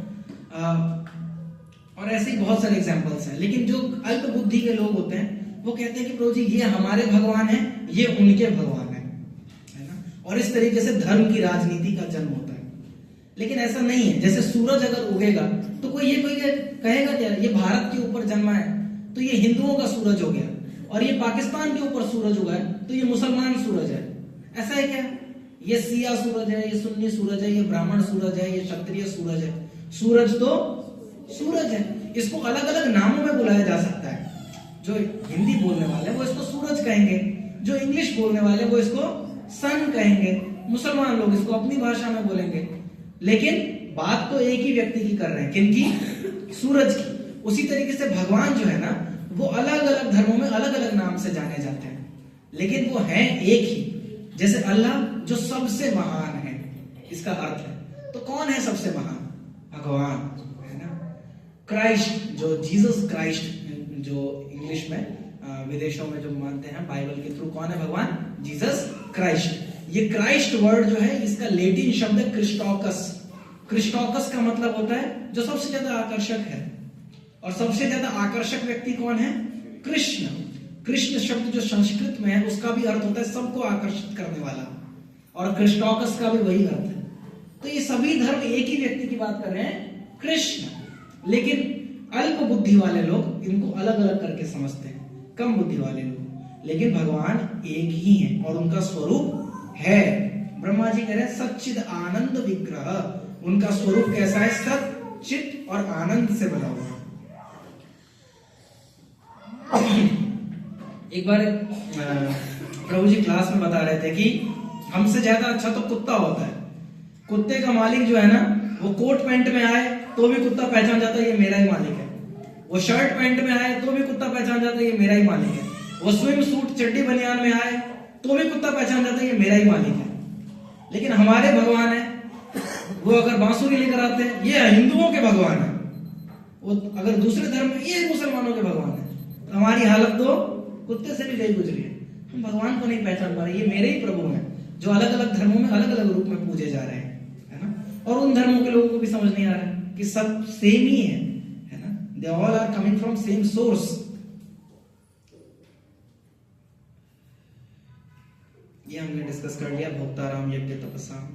और ऐसे ही बहुत सारे एग्जांपल्स हैं। लेकिन जो अल्प बुद्धि के लोग होते हैं वो कहते हैं कि प्रभु जी ये हमारे भगवान है, ये उनके भगवान है ना? और इस तरीके से धर्म की राजनीति का जन्म होता है। लेकिन ऐसा नहीं है। जैसे सूरज अगर उगेगा तो कोई कहेगा क्या ये भारत के ऊपर जन्मा है तो ये हिंदुओं का सूरज हो गया, और ये पाकिस्तान के ऊपर सूरज उगा है तो ये मुसलमान सूरज है। ऐसा है क्या? ये सिया सूरज है, ये सुन्नी सूरज है, ये ब्राह्मण सूरज है, ये क्षत्रिय सूरज है। सूरज तो सूरज है, इसको अलग अलग नामों में बुलाया जा सकता है। जो हिंदी बोलने वाले हैं वो इसको सूरज कहेंगे, जो इंग्लिश बोलने वाले वो इसको सन कहेंगे, मुसलमान लोग इसको अपनी भाषा में बोलेंगे। लेकिन बात तो एक ही व्यक्ति की कर रहे हैं, किनकी? सूरज की। उसी तरीके से भगवान जो है ना वो अलग अलग धर्मों में अलग अलग नाम से जाने जाते हैं, लेकिन वो है एक ही। जैसे अल्लाह जो सबसे महान है, इसका अर्थ है। तो कौन है सबसे महान? भगवान, है ना? क्राइस्ट, जो जीसस क्राइस्ट, जो इंग्लिश में विदेशों में जो मानते हैं बाइबल के थ्रू, कौन है भगवान? Jesus Christ. ये क्राइस्ट वर्ड जो है इसका लैटिन शब्द है क्रिस्टोकस। क्रिस्टोकस का मतलब होता है जो सबसे ज्यादा आकर्षक है, और सबसे ज्यादा आकर्षक व्यक्ति कौन है? कृष्ण। कृष्ण शब्द जो संस्कृत में है उसका भी अर्थ होता है सबको आकर्षित करने वाला, और क्रिस्टोकस का भी वही अर्थ है। तो ये सभी धर्म एक ही व्यक्ति की बात कर रहे हैं, कृष्ण। लेकिन अल्प बुद्धि वाले लोग इनको अलग अलग करके समझते हैं, कम बुद्धि वाले लोग। लेकिन भगवान एक ही है और उनका स्वरूप है। ब्रह्मा जी कह रहे हैं सच्चिद आनंद विग्रह। उनका स्वरूप कैसा है? सत, चित और आनंद से बना हुआ। एक बार प्रभु जी क्लास में बता रहे थे कि हमसे ज्यादा अच्छा तो कुत्ता होता है। कुत्ते का मालिक जो है ना वो कोट पैंट में आए तो भी कुत्ता पहचान जाता है ये मेरा ही मालिक है। वो शर्ट पैंट में आए तो भी कुत्ता पहचान जाता है ये मेरा ही मालिक है। वो स्विम सूट चड्डी बनियान में आए तो भी कुत्ता पहचान जाता है ये मेरा ही मालिक है। लेकिन हमारे भगवान है वो अगर बांसुरी लेकर आते हैं, ये हिंदुओं के भगवान है, वो अगर दूसरे धर्म में, ये मुसलमानों के भगवान है, तो हमारी हालत तो कुत्ते से भी गई गुजरी है। हम भगवान को नहीं पहचान पा रहे। ये मेरे ही प्रभु हैं जो अलग अलग धर्मों में अलग अलग रूप में पूजे जा रहे हैं, है ना। और उन धर्मों के लोगों को भी समझ नहीं आ रहा है कि सब सेम ही है ना। They all are coming from same source. ये हमने डिस्कस कर लिया। भोक्ताराम यज्ञ तपस्या,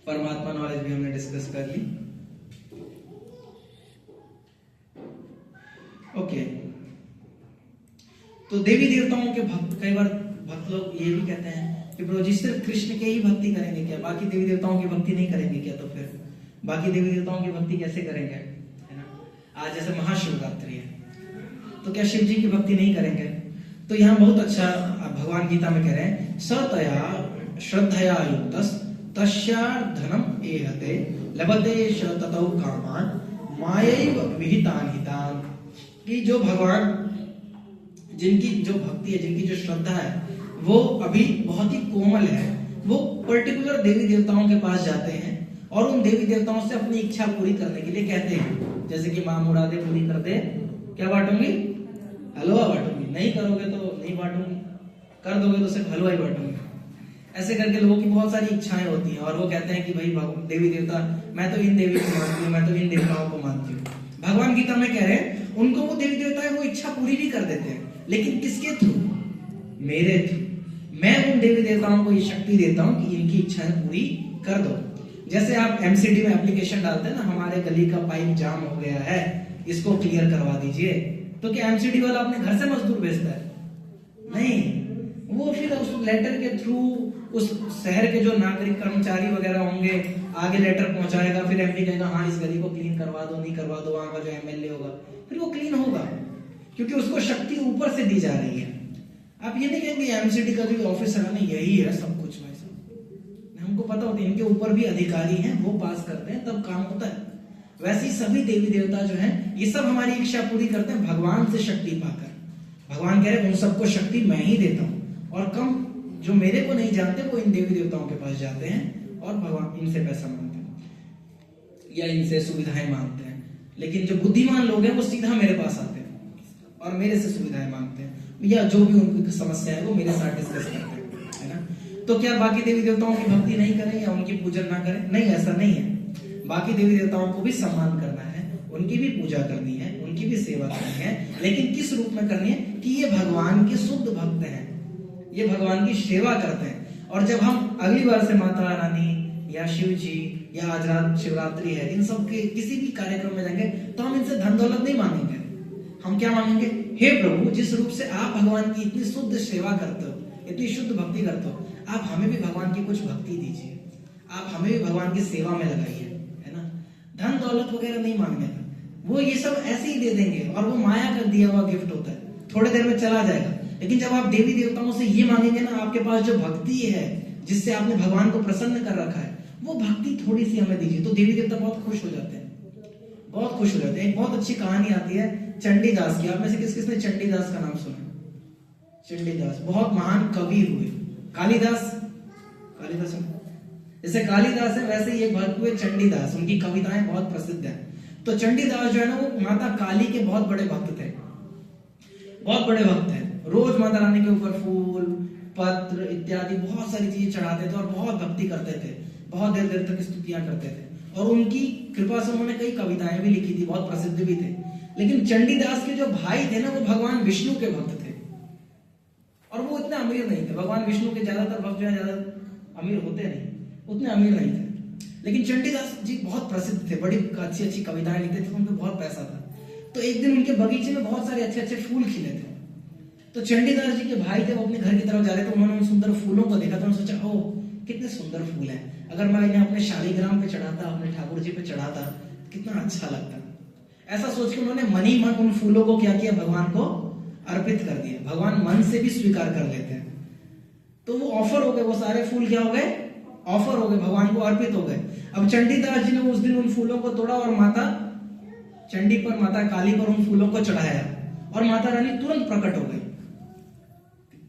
परमात्मा नॉलेज भी हमने डिस्कस कर ली। ओके, तो देवी देवताओं के भक्त, कई बार भक्त लोग ये भी कहते हैं कि प्रभु जी सिर्फ कृष्ण के ही भक्ति करेंगे क्या, बाकी देवी देवताओं की भक्ति नहीं करेंगे क्या? तो फिर बाकी देवी देवताओं की भक्ति कैसे करेंगे, है ना। आज जैसे महाशिवरात्रि है तो क्या शिव जी की भक्ति नहीं करेंगे? तो यहाँ बहुत अच्छा भगवान गीता में कह रहे हैं, सतया श्रद्धया युक्तस् तस्यार्धनम एहते लभते ततौ कामान मायैव विहितान हितान। कि जो भगवान, जिनकी जो भक्ति है, जिनकी जो श्रद्धा है वो अभी बहुत ही कोमल है, वो पर्टिकुलर देवी देवताओं के पास जाते हैं और उन देवी देवताओं से अपनी इच्छा पूरी करने के लिए कहते हैं। जैसे कि माँ मुरादे पूरी कर दे, क्या बांटूंगी? हलवा बांटूंगी। नहीं करोगे तो नहीं बांटूंगी, कर दोगे तो सिर्फ हलवा ही बांटूंगी। ऐसे करके लोगों की बहुत सारी इच्छाएं होती हैं और वो कहते हैं कि भाई देवी देवता, मैं तो इन देवी को मानती हूँ, मैं तो इन देवताओं को मानती हूँ। भगवान गीता में कह रहे हैं उनको वो देवी देवता है वो इच्छा पूरी भी कर देते हैं, लेकिन किसके थ्रू? मेरे थ्रू। मैं उन देवी देवताओं को ये शक्ति देता हूँ कि इनकी इच्छाएं पूरी कर दो। जैसे आप एमसीडी में एप्लीकेशन डालते हैं ना, हमारे गली का पाइप जाम हो गया है, इसको क्लियर करवा दीजिए, तो क्या एमसीडी वाला अपने घर से मजदूर भेजता है? नहीं, वो फिर उस लेटर के थ्रू उस शहर के जो नागरिक कर्मचारी वगैरह होंगे आगे लेटर पहुंचाएगा, फिर एमपी कहेगा हाँ इस गली को क्लीन करवा दो, नहीं करवा दो, वहां का जो एमएलए होगा फिर वो क्लीन होगा, क्योंकि उसको शक्ति ऊपर से दी जा रही है। आप ये नहीं कहेंगे एमसीडी का जो ऑफिसर है ना यही है सब कुछ, भाई साहब हमको पता होता है इनके ऊपर भी अधिकारी हैं, वो पास करते हैं तब काम होता है। वैसे ही सभी देवी देवता जो हैं ये सब हमारी इच्छा पूरी करते हैं भगवान से शक्ति पाकर। भगवान कह रहे हैं उन सबको शक्ति मैं ही देता हूँ, और कम जो मेरे को नहीं जानते वो इन देवी देवताओं के पास जाते हैं और भगवान इनसे पैसा मांगते हैं या इनसे सुविधाएं मांगते हैं। लेकिन जो बुद्धिमान लोग हैं वो सीधा मेरे पास आते हैं और मेरे से सुविधाएं मांगते हैं, या जो भी उनकी समस्या है वो मेरे साथ डिस्कस करते हैं, है ना। तो क्या बाकी देवी देवताओं की भक्ति नहीं करें या उनकी पूजन ना करें? नहीं, ऐसा नहीं है। बाकी देवी देवताओं को भी सम्मान करना है, उनकी भी पूजा करनी है, उनकी भी सेवा करनी है, लेकिन किस रूप में करनी है कि ये भगवान के शुद्ध भक्त हैं, ये भगवान की सेवा करते हैं। और जब हम अगली बार से माता रानी या शिव जी या आज रात शिवरात्रि है, इन सब के किसी भी कार्यक्रम में जाएंगे तो हम इनसे धन दौलत नहीं मांगेंगे। हम क्या मांगेंगे? हे प्रभु, जिस रूप से आप भगवान की इतनी शुद्ध सेवा करते हो, इतनी शुद्ध भक्ति करते हो, आप हमें भी भगवान की कुछ भक्ति दीजिए, आप हमें भी भगवान की सेवा में लगाइए, है ना। धन दौलत वगैरह नहीं मांगने का, वो ये सब ऐसे ही दे देंगे और वो माया का दिया हुआ गिफ्ट होता है, थोड़ी देर में चला जाएगा। लेकिन जब आप देवी देवताओं से ये मांगेंगे ना, आपके पास जो भक्ति है जिससे आपने भगवान को प्रसन्न कर रखा है, वो भक्ति थोड़ी सी हमें दीजिए, तो देवी देवता बहुत खुश हो जाते हैं, बहुत खुश हो जाते हैं। एक बहुत अच्छी कहानी आती है चंडीदास की। आप में से किस किसने चंडीदास का नाम सुना? चंडीदास बहुत महान कवि हुए। कालिदास, कालिदास जैसे कालिदास है वैसे ही एक भक्त हुए चंडीदास, उनकी कविताएं बहुत प्रसिद्ध है। तो चंडीदास जो है ना वो माता काली के बहुत बड़े भक्त थे, बहुत बड़े भक्त हैं। रोज माता रानी के ऊपर फूल पत्र इत्यादि बहुत सारी चीजें चढ़ाते थे और बहुत भक्ति करते थे, बहुत देर देर तक स्तुतियां करते थे, और उनकी कृपा से उन्होंने कई कविताएं भी लिखी थी, बहुत प्रसिद्ध भी थे। लेकिन चंडीदास के जो भाई थे ना वो भगवान विष्णु के भक्त थे और वो इतने अमीर नहीं थे। भगवान विष्णु के ज्यादातर भक्त जो है ज्यादा अमीर होते नहीं, उतने अमीर नहीं थे। लेकिन चंडीदास जी बहुत प्रसिद्ध थे, बड़ी अच्छी अच्छी कविताएं लिखते थे, उनको बहुत पैसा था। तो एक दिन उनके बगीचे में बहुत सारे अच्छे अच्छे फूल खिले थे। तो चंडीदास जी के भाई थे, वो अपने घर की तरफ जा रहे थे, उन्होंने उन सुंदर फूलों को देखा, तो उन्होंने सोचा ओह कितने सुंदर फूल हैं, अगर मैं इन्हें अपने शालिग्राम पे चढ़ाता, अपने ठाकुर जी पे चढ़ाता, कितना अच्छा लगता। ऐसा सोच के उन्होंने मन ही मन उन फूलों को क्या किया, भगवान को अर्पित कर दिया। भगवान मन से भी स्वीकार कर लेते हैं, तो वो ऑफर हो गए, वो सारे फूल क्या हो गए, ऑफर हो गए, भगवान को अर्पित हो गए। अब चंडीदास जी ने उस दिन उन फूलों को तोड़ा और माता चंडी पर, माता काली पर उन फूलों को चढ़ाया, और माता रानी तुरंत प्रकट हो गई,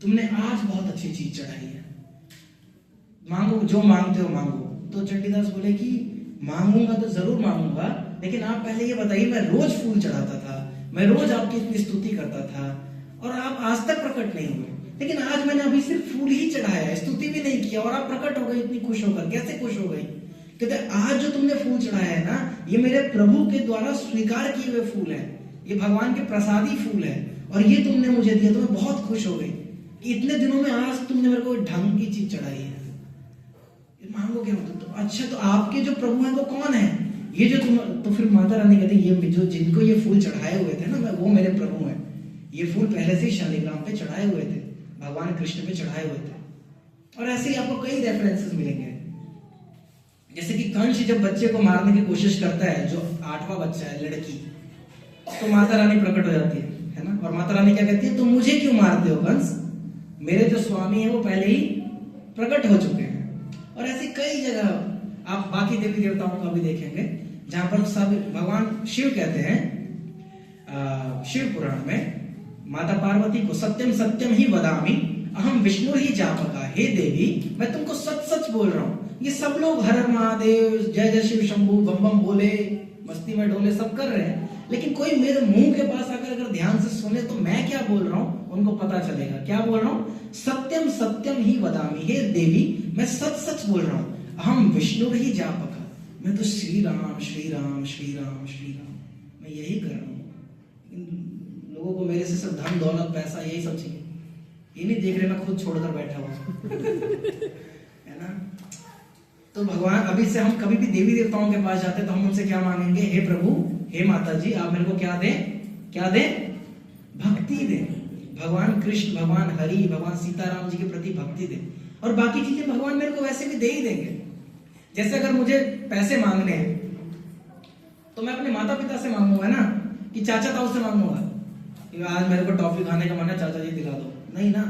तुमने आज बहुत अच्छी चीज चढ़ाई है, मांगो, जो मांगते हो मांगो। तो चंडीदास बोले कि मांगूंगा तो जरूर मांगूंगा, लेकिन आप पहले ये बताइए, मैं रोज फूल चढ़ाता था, मैं रोज आपकी इतनी स्तुति करता था और आप आज तक प्रकट नहीं हुए, लेकिन आज मैंने अभी सिर्फ फूल ही चढ़ाया, स्तुति भी नहीं किया और आप प्रकट हो गई इतनी खुश होकर। कैसे खुश हो गई? कहते आज जो तुमने फूल चढ़ाया है ना, ये मेरे प्रभु के द्वारा स्वीकार किए हुए फूल है, ये भगवान के प्रसादी फूल है और ये तुमने मुझे दिया, तो मैं बहुत खुश हो गई कि इतने दिनों में आज तुमने मेरे को ढंग की चीज चढ़ाई है। मांगो क्या मतलब? तो अच्छा, तो आपके जो प्रभु हैं वो कौन है? ये जो तुम, तो फिर माता रानी कहती ये जो जिनको ये फूल चढ़ाए हुए थे ना, वो मेरे प्रभु हैं। ये फूल पहले से ही शालिग्राम पे चढ़ाए हुए थे, भगवान कृष्ण पे चढ़ाए हुए थे। और ऐसे ही आपको कई रेफरेंसेस मिलेंगे, जैसे कि कंस जब बच्चे को मारने की कोशिश करता है, जो 8वां बच्चा है लड़की, तो माता रानी प्रकट हो जाती है ना। और माता रानी क्या कहती है? तुम मुझे क्यों मारते हो कंस? मेरे जो स्वामी है वो पहले ही प्रकट हो चुके हैं। और ऐसी कई जगह आप बाकी देवी देवताओं का भी देखेंगे जहां पर सब भगवान शिव कहते हैं, शिव पुराण में माता पार्वती को सत्यम सत्यम ही वदामि अहम विष्णु ही जापका, हे देवी मैं तुमको सच सच बोल रहा हूं। ये सब लोग हर हर महादेव, जय जय शिव शंभू, बम बम बोले, मस्ती में डोले, सब कर रहे हैं, लेकिन कोई मेरे मुंह के पास आकर अगर ध्यान से सुने तो मैं क्या बोल रहा हूं उनको पता चलेगा। क्या बोल रहा हूं? सत्यम सत्यम ही वदामि, हे देवी मैं सच सच बोल रहा हूं। अहम विष्णु ही जापका, मैं तो श्री राम श्री राम श्री राम श्री राम, मैं यही कर रहा हूं। लोगों को मेरे से सब धन दौलत पैसा यही सब चाहिए, ये नहीं देख रहे मैं खुद छोड़कर बैठा हुआ है ना। तो भगवान, अभी से हम कभी भी देवी देवताओं के पास जाते तो हम उनसे क्या मांगेंगे? हे प्रभु, हे माता जी, आप मेरे को क्या दें? क्या दें? भक्ति दें। भगवान कृष्ण, भगवान हरि, भगवान सीताराम जी के प्रति भक्ति दें, और बाकी चीजें भगवान मेरे को वैसे भी दे ही देंगे। जैसे अगर मुझे पैसे मांगने हैं तो मैं अपने माता पिता से मांगूंगा ना, कि चाचा ताऊ से मांगूंगा कि आज मेरे को टॉफी खाने का मन है, चाचा जी दिला दो? नहीं ना,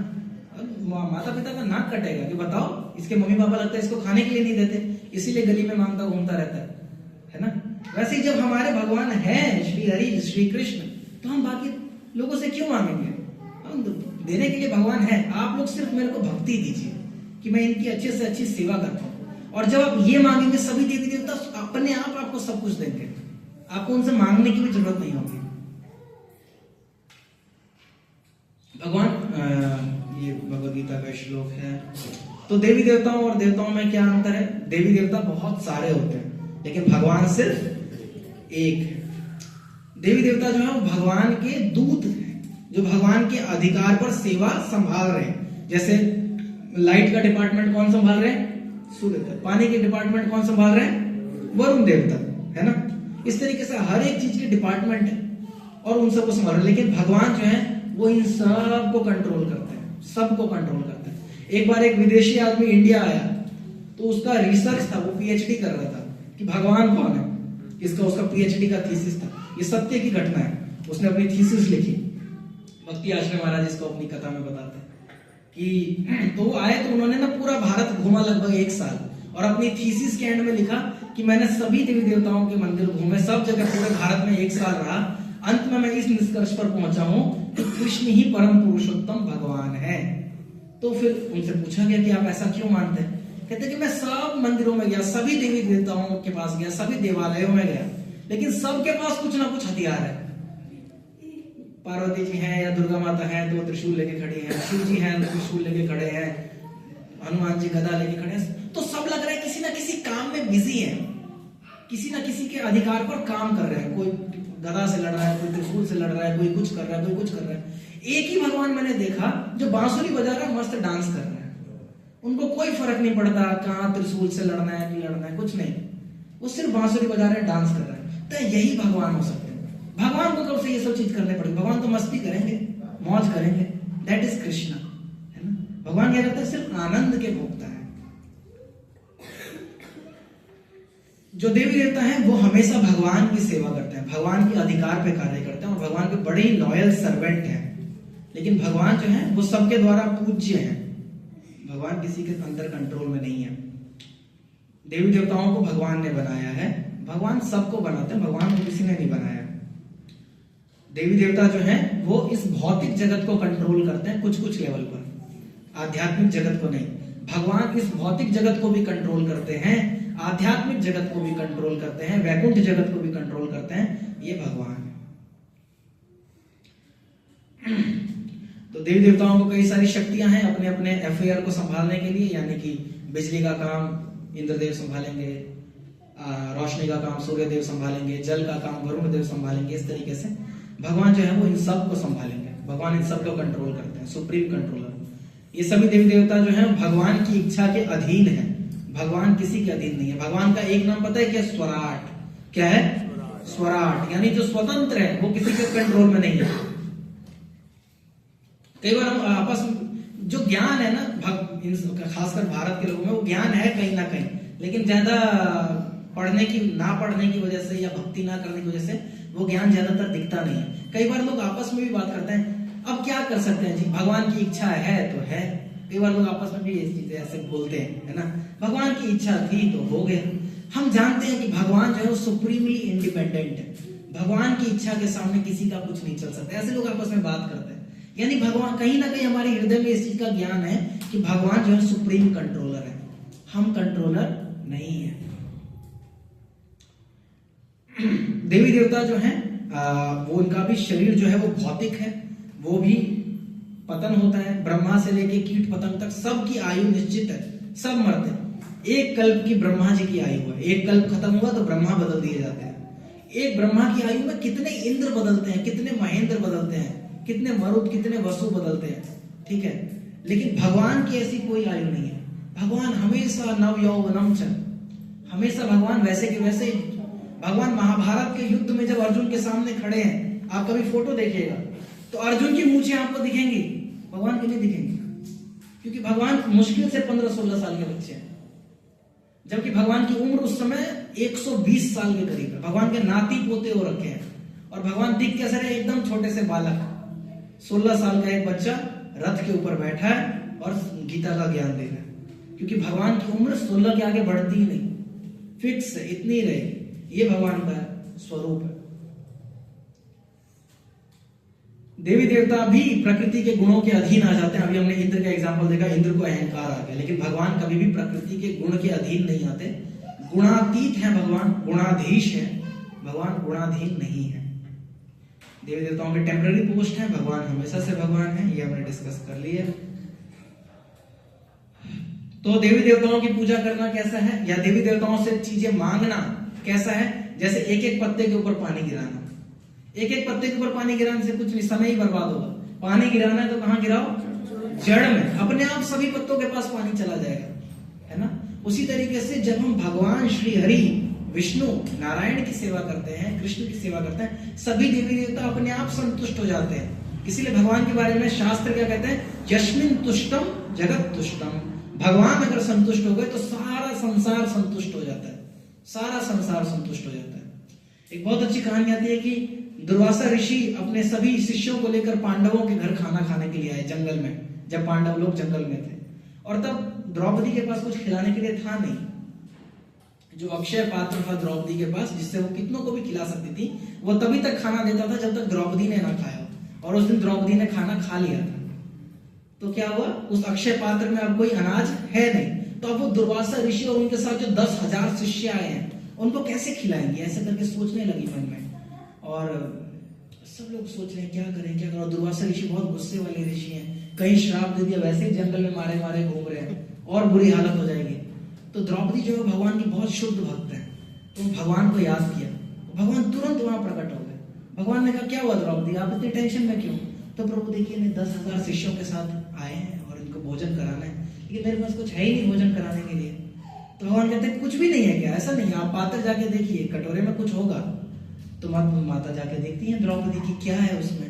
माता पिता का नाक कटेगा कि बताओ इसके मम्मी पापा लगता है इसको खाने के लिए नहीं देते, इसीलिए गली में मांगता घूमता रहता है ना। वैसे ही जब हमारे भगवान हैं श्री हरि श्री कृष्ण, तो हम बाकी लोगों से क्यों मांगेंगे? हम देने के लिए भगवान है। आप लोग सिर्फ मेरे को भक्ति दीजिए कि मैं इनकी अच्छे से अच्छी सेवा कर पाऊं, और जब आप ये मांगेंगे सभी देवी देवता अपने आप आपको सब कुछ देंगे, आपको उनसे मांगने की भी जरूरत नहीं होगी। भगवान, ये भगवद गीता का श्लोक है। तो देवी देवताओं और देवताओं में क्या अंतर है? देवी देवता बहुत सारे होते हैं, लेकिन भगवान सिर्फ एक है। देवी देवता जो है वो भगवान के दूत हैं, जो भगवान के अधिकार पर सेवा संभाल रहे हैं। जैसे लाइट का डिपार्टमेंट कौन संभाल रहे हैं? सूर्य देवता। पानी के डिपार्टमेंट कौन संभाल रहे हैं? वरुण देवता, है ना। इस तरीके से हर एक चीज के डिपार्टमेंट है और उन सबको संभाल रहे हैं। लेकिन भगवान जो है वो इन सब को कंट्रोल करते हैं, सबको कंट्रोल करते हैं। एक बार एक विदेशी आदमी इंडिया आया तो उसका रिसर्च था, वो पीएचडी कर रहा था कि भगवान कौन है। इसका उसका पीएचडी का थीसिस था, ये सत्य की घटना है। उसने अपनी थीसिस लिखी, भक्ति आश्रम महाराज इसको अपनी कथा में बताते हैं कि तो वो आए तो उन्होंने ना पूरा भारत घूमा लगभग 1 साल, और अपनी थीसिस के एंड में लिखा कि मैंने सभी देवी देवताओं के मंदिर घूमे, सब जगह पूरे भारत में 1 साल रहा, अंत में मैं इस निष्कर्ष पर पहुंचा हूं कि कृष्ण ही परम पुरुषोत्तम भगवान है। तो फिर उनसे पूछा गया कि आप ऐसा क्यों मानते हैं? कहते कि मैं सब मंदिरों में गया, सभी देवी देवताओं के पास गया, सभी देवालयों में गया, लेकिन सबके पास कुछ ना कुछ हथियार है। पार्वती जी हैं या दुर्गा माता हैं तो त्रिशूल लेके खड़ी हैं, शिव जी हैं तो त्रिशूल लेके खड़े हैं, हनुमान जी गदा लेके खड़े हैं। तो सब लग रहा है किसी ना किसी काम में बिजी है, किसी ना किसी के अधिकार पर काम कर रहे हैं। कोई गदा से लड़ रहा है, कोई त्रिशूल से लड़ रहा है, कोई कुछ कर रहा है, कोई कुछ कर रहा है। एक ही भगवान मैंने देखा जो बांसुरी बजा रहा है, मस्त डांस कर रहा है। उनको कोई फर्क नहीं पड़ता कहाँ त्रिशूल से लड़ना है कि लड़ना है, कुछ नहीं, वो सिर्फ बांसुरी बजा रहे हैं, डांस कर रहे हैं। तो यही भगवान हो सकते हैं। भगवान को कब से ये सब चीज करने पड़ेगी? भगवान तो मस्ती करेंगे, मौज करेंगे, दैट इज कृष्ण, है ना। भगवान क्या करता है? सिर्फ आनंद के भोगता है। जो देवी देवता हैं वो हमेशा भगवान की सेवा करते हैं, भगवान के अधिकार पे कार्य करते हैं, और भगवान के बड़े ही लॉयल सर्वेंट हैं। लेकिन भगवान जो है वो सबके द्वारा पूज्य हैं, भगवान किसी के अंदर कंट्रोल में नहीं है। देवी देवताओं को भगवान ने बनाया है, भगवान सबको बनाते हैं, भगवान को किसी ने नहीं बनाया। देवी देवता जो है वो इस भौतिक जगत को कंट्रोल करते हैं कुछ कुछ लेवल पर, आध्यात्मिक जगत को नहीं। भगवान इस भौतिक जगत को भी कंट्रोल करते हैं, आध्यात्मिक जगत को भी कंट्रोल करते हैं, वैकुंठ जगत को भी कंट्रोल करते हैं, ये भगवान है। तो देवी देवताओं को कई सारी शक्तियां हैं अपने अपने अफेयर को संभालने के लिए, यानी कि बिजली का काम इंद्रदेव संभालेंगे, रोशनी का काम सूर्यदेव संभालेंगे, जल का काम वरुण देव संभालेंगे। इस तरीके से भगवान जो है वो इन सब को संभालेंगे, भगवान इन सब को कंट्रोल करते हैं, सुप्रीम कंट्रोलर। ये सभी देवी देवता जो है भगवान की इच्छा के अधीन है, भगवान किसी के अधीन नहीं है। भगवान का एक नाम पता है क्या? स्वराट। क्या है? स्वराट, यानी जो स्वतंत्र है, वो किसी के कंट्रोल में नहीं है। कई बार हम आपस में जो ज्ञान है ना, खासकर भारत के लोगों में वो ज्ञान है कहीं ना कहीं, लेकिन ज्यादा पढ़ने की ना पढ़ने की वजह से या भक्ति ना करने की वजह से वो ज्ञान ज्यादातर दिखता नहीं है। कई बार लोग आपस में भी बात करते हैं, अब क्या कर सकते हैं जी, भगवान की इच्छा है तो है। कई बार लोग आपस में भी ये चीजें ऐसे बोलते हैं, है ना, भगवान की इच्छा थी तो हो गया। हम जानते हैं कि भगवान जो है वो सुप्रीमली इंडिपेंडेंट है, भगवान की इच्छा के सामने किसी का कुछ नहीं चल सकता। ऐसे लोग आपस में बात करते हैं, यानी भगवान कहीं ना कहीं हमारे हृदय में इस चीज का ज्ञान है कि भगवान जो है सुप्रीम कंट्रोलर है, हम कंट्रोलर नहीं है। देवी देवता जो है वो उनका भी शरीर जो है वो भौतिक है, वो भी पतन होता है। ब्रह्मा से लेके कीट पतंग तक सबकी आयु निश्चित है, सब मरते हैं। एक कल्प की ब्रह्मा जी की आयु है, एक कल्प खत्म हुआ तो ब्रह्मा बदल दिए जाते हैं। एक ब्रह्मा की आयु में कितने इंद्र बदलते हैं, कितने महेंद्र बदलते हैं, कितने मरुत, कितने वसु बदलते हैं, ठीक है। लेकिन भगवान की ऐसी कोई आयु नहीं है, भगवान हमेशा नव यौवनम च, हमेशा भगवान वैसे के वैसे। भगवान महाभारत के युद्ध में जब अर्जुन के सामने खड़े हैं, आप कभी फोटो देखिएगा तो अर्जुन की मूंछें आपको दिखेंगी, भगवान की नहीं दिखेंगी, क्योंकि भगवान मुश्किल से 15-16 साल के बच्चे हैं, जबकि भगवान की उम्र उस समय 120 साल के करीब है। भगवान के नाती पोते हो रखे हैं, और भगवान दिख कैसे रहे? एकदम छोटे से बालक, 16 साल का एक बच्चा रथ के ऊपर बैठा है और गीता का ज्ञान दे रहा है, क्योंकि भगवान की उम्र 16 के आगे बढ़ती ही नहीं, फिक्स है, इतनी रहेगी। ये भगवान का स्वरूप है। देवी देवता भी प्रकृति के गुणों के अधीन आ जाते हैं। अभी हमने इंद्र का एग्जांपल देखा, इंद्र को अहंकार आ गया, लेकिन भगवान कभी भी प्रकृति के गुण के अधीन नहीं आते। गुणातीत है भगवान, गुणाधीश है भगवान, गुणाधीन नहीं है। देवी देवताओं के टेम्पररी पोस्ट है, भगवान हमेशा से भगवान है, ये हमने डिस्कस कर लिया। तो देवी देवताओं की पूजा करना कैसा है, या देवी देवताओं से चीजें मांगना कैसा है? जैसे एक एक पत्ते के ऊपर पानी गिराना। एक एक पत्ते के ऊपर पानी गिराने से कुछ नहीं, समय ही बर्बाद होगा। पानी गिराना है तो कहां गिराओ? जड़ में, अपने आप सभी पत्तों के पास पानी चला जाएगा, है ना। उसी तरीके से जब हम भगवान श्री हरि विष्णु नारायण की सेवा करते हैं, कृष्ण की सेवा करते हैं, सभी देवी देवता अपने आप संतुष्ट हो जाते हैं। इसीलिए भगवान के बारे में शास्त्र क्या कहते हैं? यस्मिन् तुष्टम जगत तुष्टम। भगवान अगर संतुष्ट हो गए तो सारा संसार संतुष्ट हो जाता है, सारा संसार संतुष्ट हो जाता है। एक बहुत अच्छी कहानी आती है कि दुर्वासा ऋषि अपने सभी शिष्यों को लेकर पांडवों के घर खाना खाने के लिए आए जंगल में, जब पांडव लोग जंगल में थे, और तब द्रौपदी के पास कुछ खिलाने के लिए था नहीं। जो अक्षय पात्र था द्रौपदी के पास, जिससे वो कितनों को भी खिला सकती थी, वो तभी तक खाना देता था जब तक द्रौपदी ने ना खाया, और उस दिन द्रौपदी ने खाना खा लिया था। तो क्या हुआ? उस अक्षय पात्र में अब कोई अनाज है नहीं, तो अब वो दुर्वासा ऋषि और उनके साथ जो 10,000 शिष्य आए हैं, उनको कैसे खिलाएंगे, ऐसे करके सोचने लगी मन में। और सब लोग सोच रहे हैं क्या करें क्या करें। दुर्वासा ऋषि बहुत गुस्से वाले ऋषि हैं, कहीं श्राप दे दिया, वैसे ही जंगल में मारे मारे घूम रहे हैं और बुरी हालत हो जाएगी। तो द्रौपदी जो है भगवान की बहुत शुद्ध भक्त है, तो भगवान को याद किया, भगवान तुरंत वहां प्रकट हो गए। भगवान ने कहा क्या हुआ द्रौपदी, आप इतनी टेंशन में क्यों? तो प्रभु देखिए 10,000 शिष्यों के साथ आए हैं और इनको भोजन कराना है, लेकिन मेरे पास कुछ है ही नहीं भोजन कराने के लिए। तो भगवान कहते हैं कुछ भी नहीं है क्या? ऐसा नहीं, आप पात्र जाके देखिए, कटोरे में कुछ होगा। तो माता जाके देखती हैं द्रौपदी की क्या है उसमें,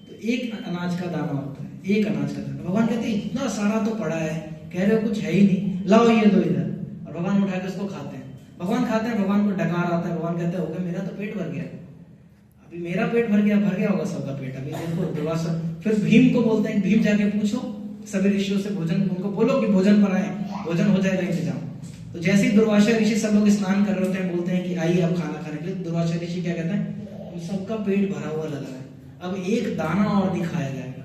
तो एक अनाज का दाना होता है, एक अनाज का दाना। भगवान कहते हैं इतना सारा तो पड़ा है, कह रहे हो कुछ है ही नहीं, लाओ ये दो इधर, और भगवान उठा के उसको खाते हैं। भगवान खाते हैं, भगवान को डकार आता है, भगवान कहते हैं होगा मेरा तो पेट भर गया, अभी मेरा पेट भर गया होगा सबका पेट, अभी देखो दुर्वासा। फिर भीम को बोलते हैं, भीम जाके पूछो सभी ऋषियों से भोजन, उनको बोलो कि भोजन पर आए, भोजन हो जाएगा इंतजाम। तो जैसे ही दुर्वासा ऋषि सब लोग स्नान कर रहे होते हैं, बोलते हैं कि आइए अब खाना खाने के लिए, दुर्वासा ऋषि क्या कहते हैं, उन सबका पेट भरा हुआ लग रहा है, अब एक दाना और दिखाया जाएगा,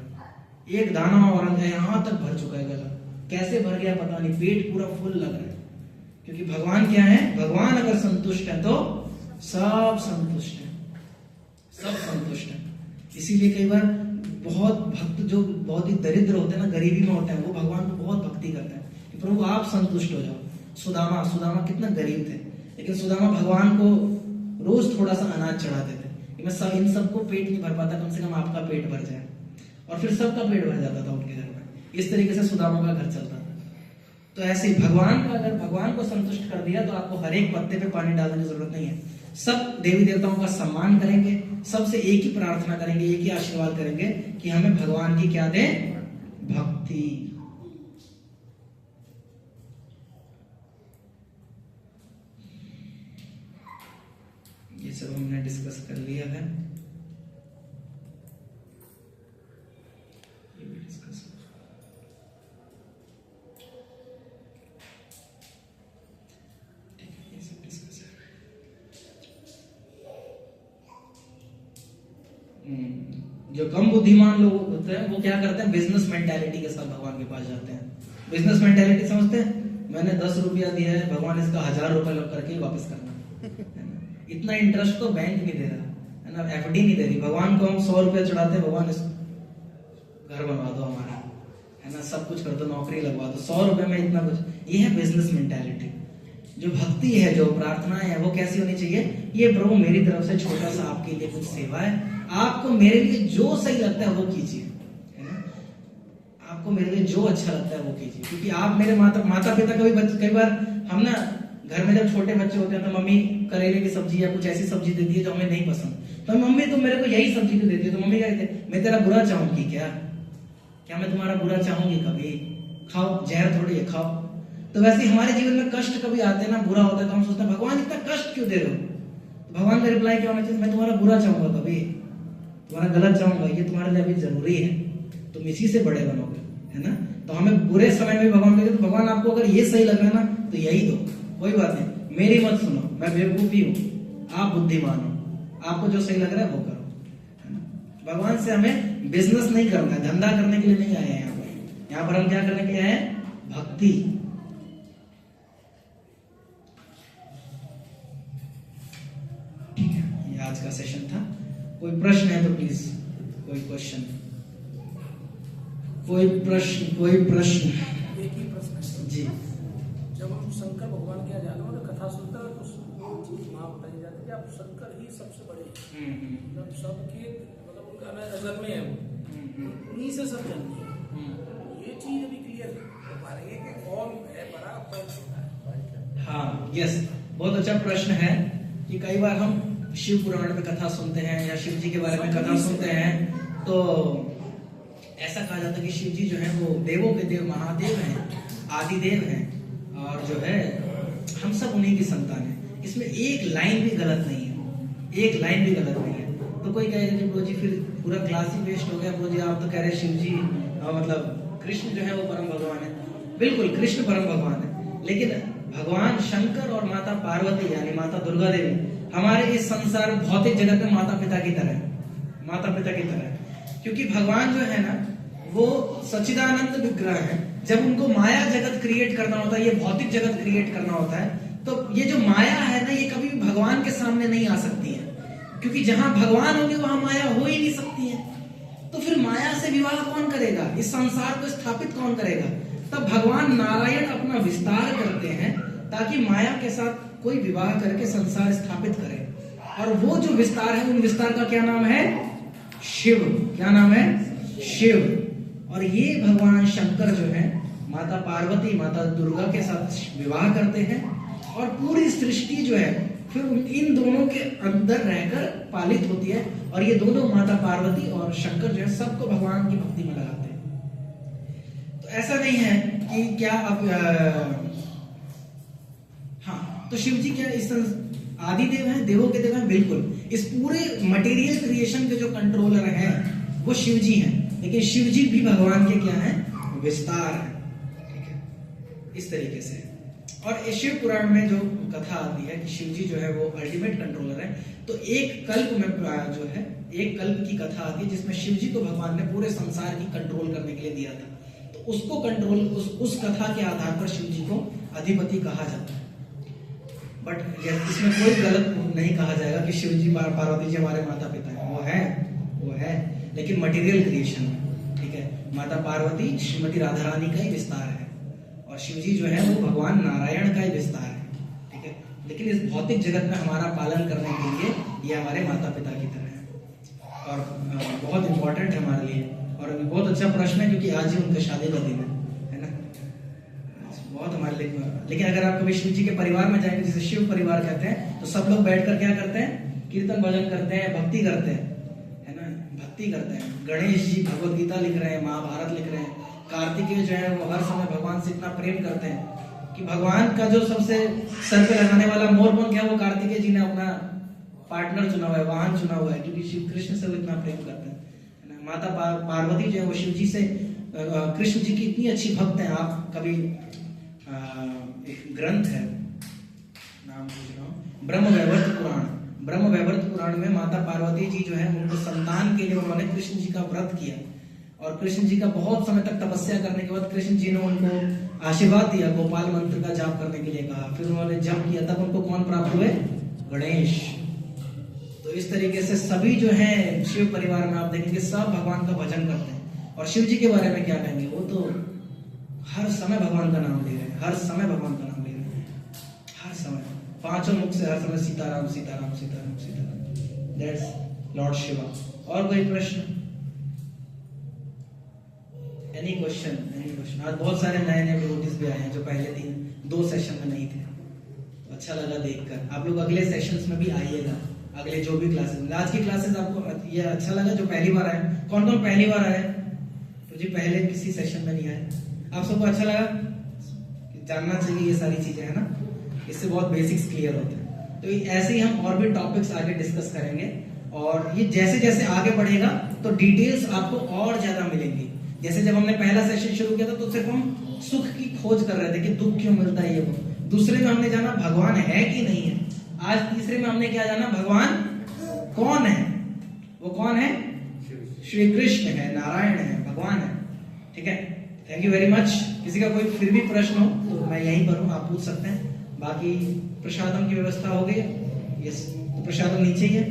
एक दाना और यहाँ तक भर चुका है गला। कैसे भर गया पता नहीं, पेट पूरा फुल लग रहा है। क्योंकि भगवान क्या है, भगवान अगर संतुष्ट है तो सब संतुष्ट है, सब संतुष्ट है। इसीलिए कई बार बहुत भक्त जो बहुत ही दरिद्र होते हैं ना, गरीबी में होते हैं, वो भगवान को बहुत भक्ति करते हैं कि प्रभु आप संतुष्ट हो जाओ। सुदामा कितना गरीब थे, लेकिन सुदामा भगवान को रोज थोड़ा सा अनाज चढ़ाते थे कि मैं सब इन सबको पेट नहीं भर पाता, कम से कम आपका पेट भर जाए, और फिर सबका पेट भर जाता था उनके घर में। इस तरीके से सुदामा का घर चलता था। तो ऐसे ही भगवान का, अगर भगवान को संतुष्ट कर दिया तो आपको हर एक पत्ते पे पानी डालने की जरूरत नहीं है। सब देवी देवताओं का सम्मान करेंगे, सबसे एक ही प्रार्थना करेंगे, एक ही आशीर्वाद करेंगे कि हमें भगवान की क्या दे, भक्ति। ये सब हमने डिस्कस कर लिया है। ये भी डिस्कस जो कम बुद्धिमान लोग होते हैं वो क्या करते हैं, बिजनेस मेंटालिटी के साथ भगवान के पास जाते हैं। बिजनेस मेंटालिटी समझते हैं, मैंने 10 रुपया दिया है, भगवान इसका 1000 रुपया लग करके वापस करना है ना। इतना इंटरेस्ट तो बैंक नहीं दे रहा है ना, एफडी नहीं दे रही। भगवान को हम 100 रुपया चढ़ाते हैं, भगवान इस घर बनवा दो हमारा, है ना, सब कुछ कर दो, नौकरी लगवा दो, 100 रुपए में इतना कुछ। ये है बिजनेस मेंटालिटी। जो भक्ति है, जो प्रार्थनाएं है, वो कैसी होनी चाहिए, ये प्रभु मेरी तरफ से छोटा सा आपके लिए कुछ सेवा है, आपको मेरे लिए जो सही लगता है वो कीजिए, है ना, आपको मेरे लिए जो अच्छा लगता है वो कीजिए। क्योंकि आप मेरे माता पिता कई बार हम ना घर में जब छोटे बच्चे होते हैं तो मम्मी करेले की सब्जी या कुछ ऐसी सब्जी देती है जो हमें नहीं पसंद, तो मम्मी तुम मेरे को यही सब्जी क्यों देती है, तो मम्मी क्या कहते हैं, मैं तेरा बुरा चाहूंगी क्या मैं तुम्हारा बुरा चाहूंगी कभी, खाओ, जहर थोड़ी है, खाओ। तो वैसे हमारे जीवन में कष्ट कभी आते हैं ना, बुरा होता है, तो हम सोचते हैं भगवान इतना कष्ट क्यों दे रहे हो। तो भगवान का रिप्लाई क्या होना चाहिए, मैं तुम्हारा बुरा चाहूंगा कभी, तुम्हारा गलत चाहूंगा, ये तुम्हारे लिए अभी जरूरी है, तुम इसी से बड़े बनोगे, है ना। तो हमें बुरे समय में भगवान कहते, तो भगवान आपको अगर ये सही लग रहा है ना तो यही दो, कोई बात नहीं, मेरी मत सुनो, मैं बेवकूफी हूँ, आप बुद्धिमान हो, आपको जो सही लग रहा है वो करो, है ना। भगवान से हमें बिजनेस नहीं करना है, धंधा करने के लिए नहीं आए हैं यहाँ पर हम क्या करने के लिए आए हैं, भक्ति। ठीक है, ये आज का सेशन था। कोई प्रश्न है तो प्लीज, कोई क्वेश्चन, कोई प्रश्न एक ही प्रश्न है जी। जब हम शंकर भगवान के यहाँ जाते हैं तो कथा सुनते हैं तो वो चीज वहाँ बताई जाती है कि आप शंकर ही सबसे बड़े हैं, मतलब सबके मतलब उनका नजर में है वो, उन्हीं से सब जन्म है। ये चीज अभी क्लियर हो पा रही है कि कौन है बड़ा कौन छोटा है। हाँ, यस, बहुत अच्छा प्रश्न है कि कई बार हम शिव पुराण में कथा सुनते हैं या शिव जी के बारे में कथा सुनते हैं तो ऐसा कहा जाता है कि शिव जी जो है वो देवों के देव, महादेव हैं, आदिदेव हैं, और जो है हम सब उन्हीं की संतान है। इसमें एक लाइन भी गलत नहीं है, एक लाइन भी गलत नहीं है। तो कोई कहेगा कि प्रभु जी फिर पूरा क्लास ही वेस्ट हो गया, प्रभु जी आप तो कह रहे शिव जी मतलब कृष्ण जो है वो परम भगवान है। बिल्कुल, कृष्ण परम भगवान है, लेकिन भगवान शंकर और माता पार्वती यानी माता दुर्गा देवी हमारे इस संसार भौतिक जगत में माता पिता की तरह है, माता पिता की तरह है। क्योंकि भगवान जो है ना वो सच्चिदानंद विग्रह है। जब उनको माया जगत क्रिएट करना होता है, ये भौतिक जगत क्रिएट करना होता है, तो ये जो माया है ना ये कभी भी भगवान के सामने नहीं आ सकती है, क्योंकि जहां भगवान होंगे वहां माया हो ही नहीं सकती है। तो फिर माया से विवाह कौन करेगा, इस संसार को स्थापित कौन करेगा। तब भगवान नारायण अपना विस्तार करते हैं ताकि माया के साथ कोई विवाह करके संसार स्थापित करे, और वो जो विस्तार है उन विस्तार का क्या नाम है, शिव। क्या नाम है, शिव। और ये भगवान शंकर जो है माता पार्वती माता दुर्गा के साथ विवाह करते हैं, और पूरी सृष्टि जो है फिर इन दोनों के अंदर रहकर पालित होती है, और ये दोनों माता पार्वती और शंकर जो है सबको भगवान की भक्ति में लगाते हैं। तो ऐसा नहीं है कि क्या अब हाँ, तो शिव जी क्या इस आदि देव हैं, देवों के देव हैं, बिल्कुल। इस पूरे मटेरियल क्रिएशन के जो कंट्रोलर हैं वो शिव जी हैं, लेकिन शिव जी भी भगवान के क्या हैं, विस्तार है। ठीक है, इस तरीके से। और शिव पुराण में जो कथा आती है कि शिव जी जो है वो अल्टीमेट कंट्रोलर है, तो एक कल्प में जो है एक कल्प की कथा आती है जिसमें शिव जी को भगवान ने पूरे संसार की कंट्रोल करने के लिए दिया था। तो उसको कंट्रोल, उस कथा के आधार पर शिव जी को अधिपति कहा जाता है। बट इसमें कोई गलत नहीं कहा जाएगा कि शिव जी पार्वती जी हमारे माता पिता हैं, वो है, लेकिन मटेरियल क्रिएशन में, ठीक है। माता पार्वती श्रीमती राधा रानी का ही विस्तार है और शिव जी जो है वो भगवान नारायण का ही विस्तार है, ठीक है। लेकिन इस भौतिक जगत में हमारा पालन करने के लिए ये हमारे माता पिता की तरह है और बहुत इंपॉर्टेंट है हमारे लिए। और बहुत अच्छा प्रश्न है क्योंकि आज ही उनका शादी का दिन है ना, बहुत हमारे लिए। लेकिन अगर आप कभी शिव जी के परिवार में जाएंगे, जिसे शिव परिवार कहते हैं, तो सब लोग बैठकर क्या करते हैं, कीर्तन भजन करते हैं, भक्ति करते हैं, है ना, भक्ति करते हैं। गणेश जी भगवत गीता लिख रहे हैं, महाभारत लिख रहे हैं। कार्तिकेय जो है वो हर समय भगवान से इतना प्रेम करते हैं कि भगवान का जो सबसे सर पे लगाने वाला मोरपंख है वो कार्तिकेय जी ने अपना पार्टनर चुना हुआ है, वाहन चुना हुआ है, क्योंकि शिव कृष्ण से वो इतना प्रेम करते हैं। माता पार्वती जो है वो शिव जी से, कृष्ण जी की इतनी अच्छी भक्त है। आप कभी एक ग्रंथ है, नाम पूछ रहा हूँ, ब्रह्मवैवर्त पुराण। ब्रह्मवैवर्त पुराण में माता पार्वती जी जो है उनको संतान के लिए उन्होंने कृष्ण जी का व्रत किया और कृष्ण जी का बहुत समय तक तपस्या करने के बाद कृष्ण जी ने उनको आशीर्वाद दिया, गोपाल मंत्र का जाप करने के लिए कहा। फिर उन्होंने जप किया, तब उनको कौन प्राप्त हुए, गणेश। तो इस तरीके से सभी जो है शिव परिवार में आप देखेंगे सब भगवान का भजन करते हैं। और शिव जी के बारे में क्या कहेंगे, वो तो हर समय भगवान का नाम ले रहे हैं, हर समय भगवान का नाम ले रहे हैं, हर समय, पांचों मुख से हर समय सीताराम सीताराम सीताराम सीताराम। That's lord Shiva. और कोई प्रश्न, एनी क्वेश्चन, एनी क्वेश्चन? आज बहुत सारे नए नए डिवोटीज भी आए हैं जो पहले 2 सेशन में नहीं थे। अच्छा लगा देखकर। आप लोग अगले सेशंस में भी आइएगा, अगले जो भी क्लासेस। आज की क्लासेस आपको ये अच्छा लगा जो पहली बार आए? कौन कौन पहली बार आए? तो जी पहले किसी सेशन में नहीं आए। आप सबको अच्छा लगा? जानना चाहिए ये सारी चीजें, है ना, इससे बहुत बेसिक्स क्लियर होते हैं। तो ऐसे ही हम और भी टॉपिक्स आगे डिस्कस करेंगे और ये जैसे जैसे आगे बढ़ेगा तो डिटेल्स आपको और ज्यादा मिलेंगी। जैसे जब हमने पहला सेशन शुरू किया था तो सिर्फ हम सुख की खोज कर रहे थे कि दुख क्यों मिलता है, ये वो। दूसरे में हमने जाना भगवान है कि नहीं है। आज तीसरे में हमने क्या जाना, भगवान कौन है। वो कौन है, श्री कृष्ण है, नारायण है, भगवान है, ठीक है। Thank you very much. किसी का कोई फिर भी प्रश्न हो तो मैं यहीं पर हूँ, आप पूछ सकते हैं। बाकी प्रसादम की व्यवस्था हो गई? यस, तो प्रसादम नीचे ही है।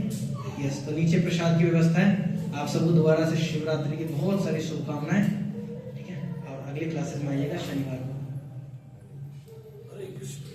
यस, तो नीचे प्रसाद की व्यवस्था है। आप सबको दोबारा से शिवरात्रि की बहुत सारी शुभकामनाएं, ठीक है। और अगली क्लासेस में आइएगा शनिवार को। हरे कृष्ण।